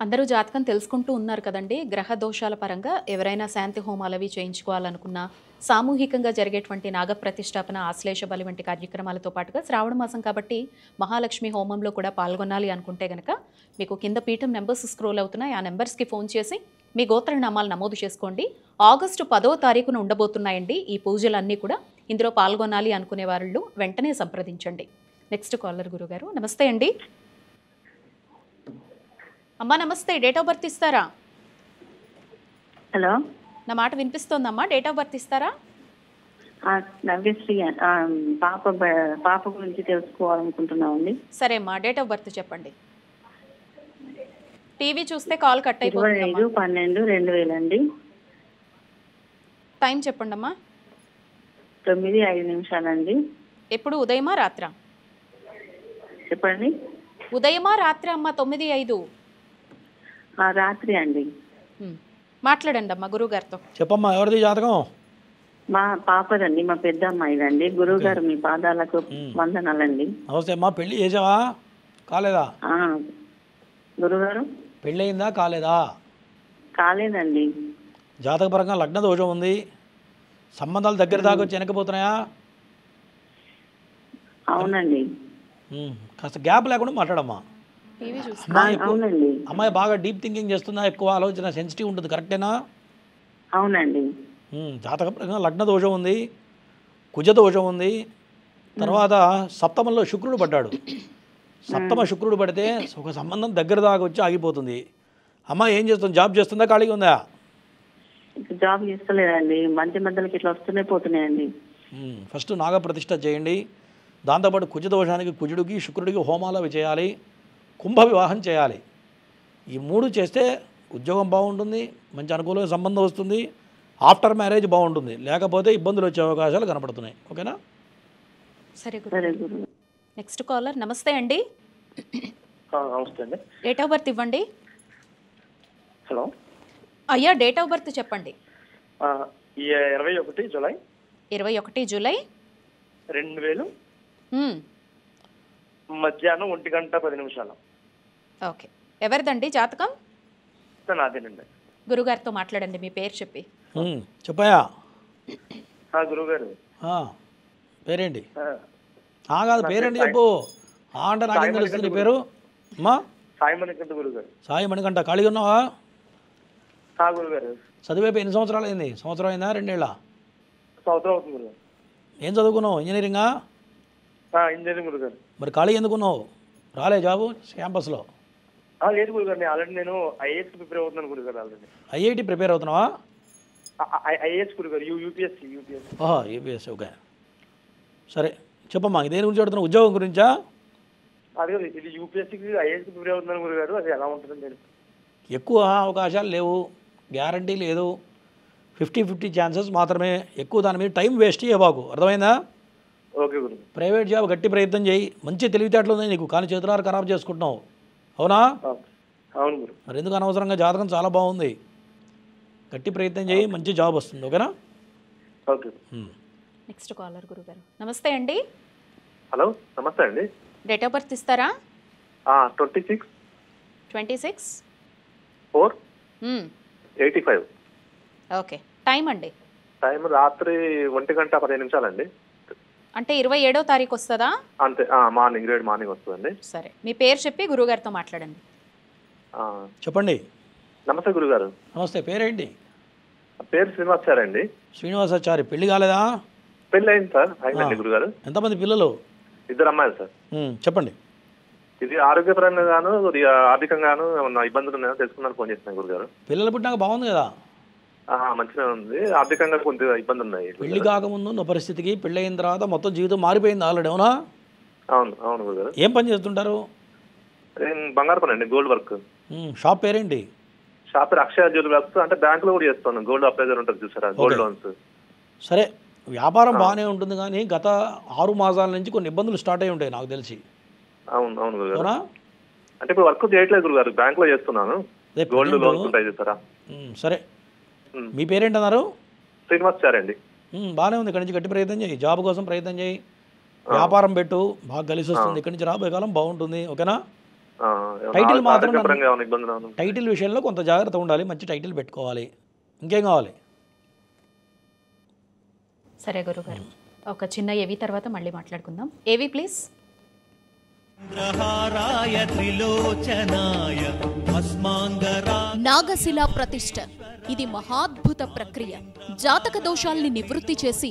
అందరూ జాతకం తెలుసుకుంటూ ఉన్నారు కదండి. గ్రహ దోషాల పరంగా ఎవరైనా శాంతి హోమాలు అవి చేయించుకోవాలనుకున్నా, సామూహికంగా జరిగేటువంటి నాగప్రతిష్టాపన, ఆశ్లేష బలి వంటి కార్యక్రమాలతో పాటుగా శ్రావణ మాసం కాబట్టి మహాలక్ష్మి హోమంలో కూడా పాల్గొనాలి అనుకుంటే కనుక మీకు కింద పీఠం నెంబర్స్ స్క్రోల్ అవుతున్నాయి. ఆ నెంబర్స్కి ఫోన్ చేసి మీ గోత్రనామాలు నమోదు చేసుకోండి. ఆగస్టు 10వ తారీఖున ఉండబోతున్నాయండి ఈ పూజలన్నీ కూడా. ఇందులో పాల్గొనాలి అనుకునే వాళ్ళు వెంటనే సంప్రదించండి. నెక్స్ట్ కాలర్ గురుగారు. నమస్తే అండి. అమ్మా నమస్తే. డేట్ ఆఫ్ బర్త్ ఇస్తారా? హలో, నా మాట వినిపిస్తోందమ్మా? డేట్ ఆఫ్ బర్త్ ఇస్తారా? నవ్యశ్రీ. పాప గురించి తెలుసుకోవాలనుకుంటున్నామండి. సరే అమ్మా, డేట్ ఆఫ్ బర్త్ చెప్పండి. టీవీ చూస్తే కాల్ కట్ అయిపోతుంది. 25/12/2000 అండి. టైం చెప్పండి అమ్మా. 9:05 అండి. ఎప్పుడు ఉదయమా రాత్రా? చెప్పండి. ఉదయమా రాత్రి అమ్మా? 9:05 రాత్రి అండి. మాట్లాడండి అమ్మా గురువు గారితో. చెప్పమ్మా, ఎవరిది జాతకం? మా పాపదండి, మా పెద్ద అమ్మాయిదండి. గురువు గారు మీ పాదాలకు వందనాలండి. నమస్తే అమ్మా. పెళ్లి చేసావా కాలేదా? గురుగారు పెళ్ళి అయిందా కాలేదా? కాలేదండి. జాతకపరంగా లగ్న దోషం ఉంది. సంబంధాలు దగ్గర దాకా వచ్చి వెనకపోతున్నాయా? అవునండి. కాస్త గ్యాప్ లేకుండా మాట్లాడమ్మా. అమ్మాయి బాగా డీప్ థింకింగ్ చేస్తుందా? ఎక్కువ ఆలోచన, సెన్సిటివ్ ఉంటుంది, కరెక్టేనా? అవునండి. జాతకపరంగా లగ్న దోషం ఉంది, కుజ దోషం ఉంది. తర్వాత సప్తమంలో శుక్రుడు పడ్డాడు. సప్తమ శుక్రుడు పడితే ఒక సంబంధం దగ్గర దాకా వచ్చి ఆగిపోతుంది. అమ్మ ఏం చేస్తుంది? జాబ్ చేస్తుందా, ఖాళీగా ఉందా? జాబ్ చేస్తలేదండి, మంచి మధ్యలోకి ఇట్లా వస్తూనే పోతున్నాయండి. ఫస్ట్ నాగప్రతిష్ఠ చేయండి. దాంతోపాటు కుజదోషానికి కుజుడికి శుక్రుడికి హోమాలు అవి చేయాలి. కుంభ వివాహం చేయాలి. ఈ 3 చేస్తే ఉద్యోగం బాగుంటుంది, మంచి అనుకూలమైన సంబంధం వస్తుంది, ఆఫ్టర్ మ్యారేజ్ బాగుంటుంది. లేకపోతే ఇబ్బందులు వచ్చే అవకాశాలు కనపడుతున్నాయి. ఓకేనా? సరే గురు. Next caller. నమస్తే అండి. నమస్తే అండి. డేట్ ఆఫ్ బర్త్ ఇవ్వండి. హలో అయ్యా, డేట్ ఆఫ్ బర్త్ చెప్పండి. 21 జూలై 21 జూలై 2000 మధ్యాహ్నం 1:10 ఓకే. ఎవరిదండి జాతకం? నాదేనండి. గురుగారితో మాట్లాడండి, మీ పేరు చెప్పి. చెప్పయా గురుగారు పేరేంటి? కాదు, పేరేంటి చెప్పు. అంటే నాకేం తెలుస్తుంది పేరు? అమ్మా సాయి మణికంఠ గురుగారు. సాయి మణికంఠ. ఖాళీగా ఉన్నావా? గురుగారు. చదివైపు ఎన్ని సంవత్సరాలు అయింది? సంవత్సరం అయిందా, 2 ఏళ్ళ? సంవత్సరం అవుతుంది గురుగారు. ఏం చదువుకున్నావు? ఇంజనీరింగా? ఇంజనీరింగ్ గురుగారు. మరి ఖాళీ ఎందుకున్నావు? రాలే జాబు క్యాంపస్లో? లేదు గురుగారు, ఆల్రెడీ నేను ఐఏఎస్ ప్రిపేర్ అవుతున్నాను గురుగారు. ఆల్రెడీ ఐఐటి ప్రిపేర్ అవుతున్నావా? ఐఏఎస్ గురుగారు. యూపీఎస్సీ. యూపీఎస్సీ. ఓకే, సరే చెప్పమ్మా. దేని గురించి అడుగుతున్నావు? ఉద్యోగం గురించా? అదే ఇది యూపీఎస్సీకి ఐఏఎస్ ప్రిపేర్ అవుతున్నాను గురుగారు. అది ఎలా ఉంటుందండి? ఎక్కువ అవకాశాలు లేవు, గ్యారంటీ లేదు. 50-50 ఛాన్సెస్ మాత్రమే. ఎక్కువ దాని మీద టైం వేస్ట్ చేయబాకు. అర్థమైందా? ఓకే గురు. ప్రైవేట్ జాబ్ గట్టి ప్రయత్నం చేయి. మంచి తెలివితేటలు ఉన్నాయి నీకు, కానీ చేతులారా ఖరాబ్ చేసుకుంటున్నావు. అవునా? అవును గురు. మరి ఎందుకు అనవసరంగా? జాతకం చాలా బాగుంది. గట్టి ప్రయత్నం చేయి, మంచి జాబ్ వస్తుంది. ఓకేనా? ఓకే. నెక్స్ట్ కాలర్ గురుగారు. నమస్తే అండి. హలో నమస్తే అండి. డేట్ ఆఫ్ బర్త్ ఇస్తారా? 26/4/85. ఓకే. టైం అండి? టైం రాత్రి 1:15 అండి. అంటే 27వ తారీఖు వస్తుందా? అంతే, మార్నింగ్ వస్తుందండి. సరే, మీ పేరు చెప్పి గురుగారితో మాట్లాడండి. చెప్పండి. నమస్తే గురుగారు. నమస్తే. పేరేంటి? పేరు శ్రీనివాసాచారి అండి. శ్రీనివాసాచారి. పెళ్లి కాలేదా? పెళ్ళి అయింది సార్. అయిందండి గురుగారు. ఎంతమంది పిల్లలు? 2 అమ్మాయిలు సార్. చెప్పండి. ఇది ఆరోగ్యపరంగా గాను ఆర్థికంగాను ఏమన్నా ఇబ్బందులు ఉన్నాయో తెలుసుకున్నాను ఫోన్ చేస్తున్నాను గురుగారు. పిల్లలు పుట్టినాక బాగుంది కదా? మంచిగా ఉంది. ఆర్థికంగా కొద్దిగా ఇబ్బంది ఉన్నాయి. పెళ్లి కాకముందు ఉన్న పరిస్థితికి పెళ్లి అయిన తర్వాత మొత్తం జీవితం మారిపోయింది ఆల్రెడీ. అవునా? అవును గురుగారు. ఏం పని చేస్తుంటారు? బంగారు పని అండి, గోల్డ్ వర్క్. షాప్ పేరేంటి? షాప్ పేరు అక్షయ జ్యువెలర్స్. అంటే బ్యాంకులో కూడా చేస్తాను. గోల్డ్ అప్లైజర్ ఉంటుంది చూసారా, గోల్డ్ లోన్స్. సరే, వ్యాపారం బాగానే ఉంటుంది, కానీ గత 6 మాసాల నుంచి కొన్ని ఇబ్బందులు స్టార్ట్ అయి ఉంటాయి నాకు తెలిసి. అవును గురుగారు. అంటే ఇప్పుడు వర్క్ చేయట్లేదు గురుగారు, బ్యాంక్ లో చేస్తున్నాను. గోల్డ్ లోన్స్ ఉంటాయి చూసారా. సరే, మీ పేరేంటన్నారు? శ్రీనివాసాచారి అండి. బాగానే ఉంది. ఇక్కడి నుంచి గట్టి ప్రయత్నం చేయి, జాబ్ కోసం ప్రయత్నం చేయి, వ్యాపారం పెట్టు, బాగా కలిసి వస్తుంది. ఇక్కడి నుంచి రాబోయే కాలం బాగుంటుంది. ఓకేనా? టైటిల్ మాత్రం, టైటిల్ విషయంలో కొంత జాగ్రత్త ఉండాలి. మంచి టైటిల్ పెట్టుకోవాలి. ఇంకేం కావాలి? సరే గురుగారు, ఒక చిన్న ఏవి తర్వాత మళ్ళీ మాట్లాడుకుందాం. ఏవి ప్లీజ్. నాగశిలా ప్రతిష్ఠ. ఇది మహాద్భుత ప్రక్రియ. జాతక దోషాల్ని నివృత్తి చేసి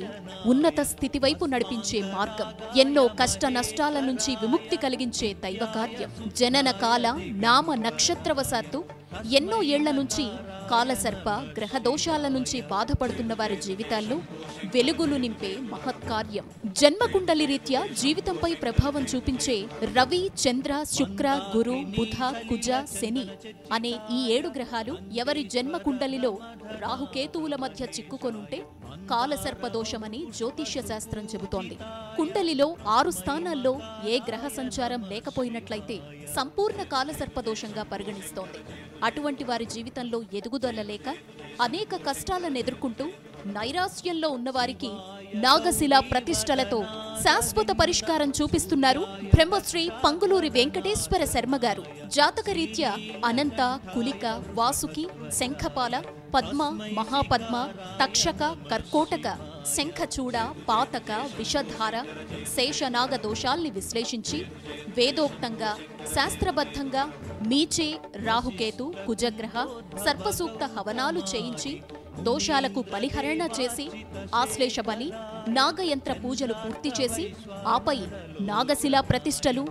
ఉన్నత స్థితి వైపు నడిపించే మార్గం. ఎన్నో కష్ట నష్టాల నుంచి విముక్తి కలిగించే దైవ కార్యం. జనన కాల నామ నక్షత్రవశాత్తు ఎన్నో ఏళ్ల నుంచి కాలసర్ప గ్రహ దోషాల నుంచి బాధపడుతున్న వారి జీవితాల్లో వెలుగులు నింపే మహత్కార్యం. జన్మకుండలి రీత్యా జీవితంపై ప్రభావం చూపించే రవి, చంద్ర, శుక్ర, గురు, బుధ, కుజ, శని అనే ఈ 7 గ్రహాలు ఎవరి జన్మకుండలిలో రాహుకేతువుల మధ్య చిక్కుకొనుంటే కాలసర్పదోషమని జ్యోతిష్య శాస్త్రం చెబుతోంది. కుండలిలో 6 స్థానాల్లో ఏ గ్రహ సంచారం లేకపోయినట్లయితే సంపూర్ణ కాలసర్పదోషంగా పరిగణిస్తోంది. అటువంటి వారి జీవితంలో ఎదుగుదల లేక అనేక కష్టాలను ఎదుర్కొంటూ నైరాశ్యంలో ఉన్నవారికి నాగశిలా ప్రతిష్టలతో శాశ్వత పరిష్కారం చూపిస్తున్నారు బ్రహ్మశ్రీ పంగులూరి వెంకటేశ్వర శర్మ గారు. జాతకరీత్యా అనంత, కులిక, వాసుకి, శంఖపాల, పద్మ, మహాపద్మ, తక్షక, కర్కోటక, శంఖచూడ, పాతక, విషధార, శేషనాగ దోషాల్ని విశ్లేషించి వేదోక్తంగా శాస్త్రబద్ధంగా మీచే, రాహుకేతు, కుజగ్రహ, సర్పసూక్త హవనాలు చేయించి దోషాలకు బలిహరణ చేసి ఆశ్లేష బలి, నాగయంత్ర పూజలు పూర్తి చేసి ఆపై నాగశిలా ప్రతిష్టలు,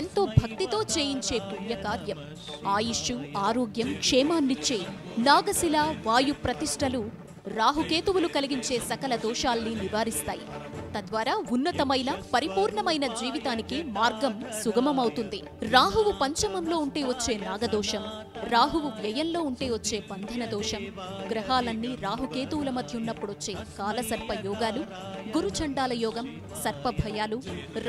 ఎంతో భక్తితో చేయించే పుణ్యకార్యం. ఆయుష్, ఆరోగ్యం, క్షేమాన్నిచ్చే నాగశిల వాయు ప్రతిష్టలు రాహుకేతువులు కలిగించే సకల దోషాల్ని నివారిస్తాయి. తద్వారా ఉన్నతమైన పరిపూర్ణమైన జీవితానికి మార్గం సుగమమవుతుంది. రాహువు పంచమంలో ఉంటే వచ్చే నాగదోషం, రాహువు వ్యయంలో ఉంటే వచ్చే బంధన దోషం, గ్రహాలన్నీ రాహుకేతువుల మధ్య ఉన్నప్పుడు వచ్చే కాలసర్ప యోగాలు, గురుచండాల యోగం, సర్పభయాలు,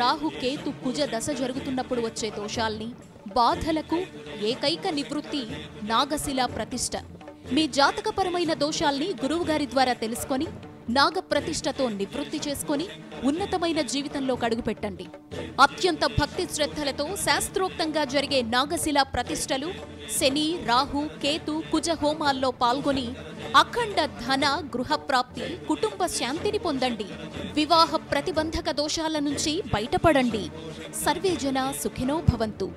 రాహుకేతు కుజ దశ జరుగుతున్నప్పుడు వచ్చే దోషాల్ని, బాధలకు ఏకైక నివృత్తి నాగశిల ప్రతిష్ఠ. మీ జాతకపరమైన దోషాల్ని గురువుగారి ద్వారా తెలుసుకొని నాగ ప్రతిష్టతో నివృత్తి చేసుకొని ఉన్నతమైన జీవితంలో అడుగుపెట్టండి. అత్యంత భక్తి శ్రద్ధలతో శాస్త్రోక్తంగా జరిగే నాగశిల ప్రతిష్టలు, శని, రాహు, కేతు, కుజ హోమాల్లో పాల్గొని అఖండ ధన, గృహప్రాప్తి, కుటుంబ శాంతిని పొందండి. వివాహ ప్రతిబంధక దోషాల నుంచి బయటపడండి. సర్వేజన సుఖినో భవంతు.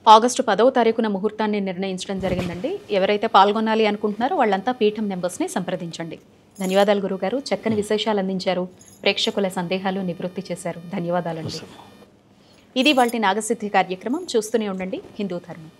ఆగస్టు 10వ తారీఖున ముహూర్తాన్ని నిర్ణయించడం జరిగిందండి. ఎవరైతే పాల్గొనాలి అనుకుంటున్నారో వాళ్ళంతా పీఠం నెంబర్స్ని సంప్రదించండి. ధన్యవాదాలు గురుగారు, చక్కని విశేషాలు అందించారు, ప్రేక్షకుల సందేహాలు నివృత్తి చేశారు. ధన్యవాదాలండి. ఇది వాటి నాగసిద్ధి కార్యక్రమం. చూస్తూనే ఉండండి హిందూ ధర్మం.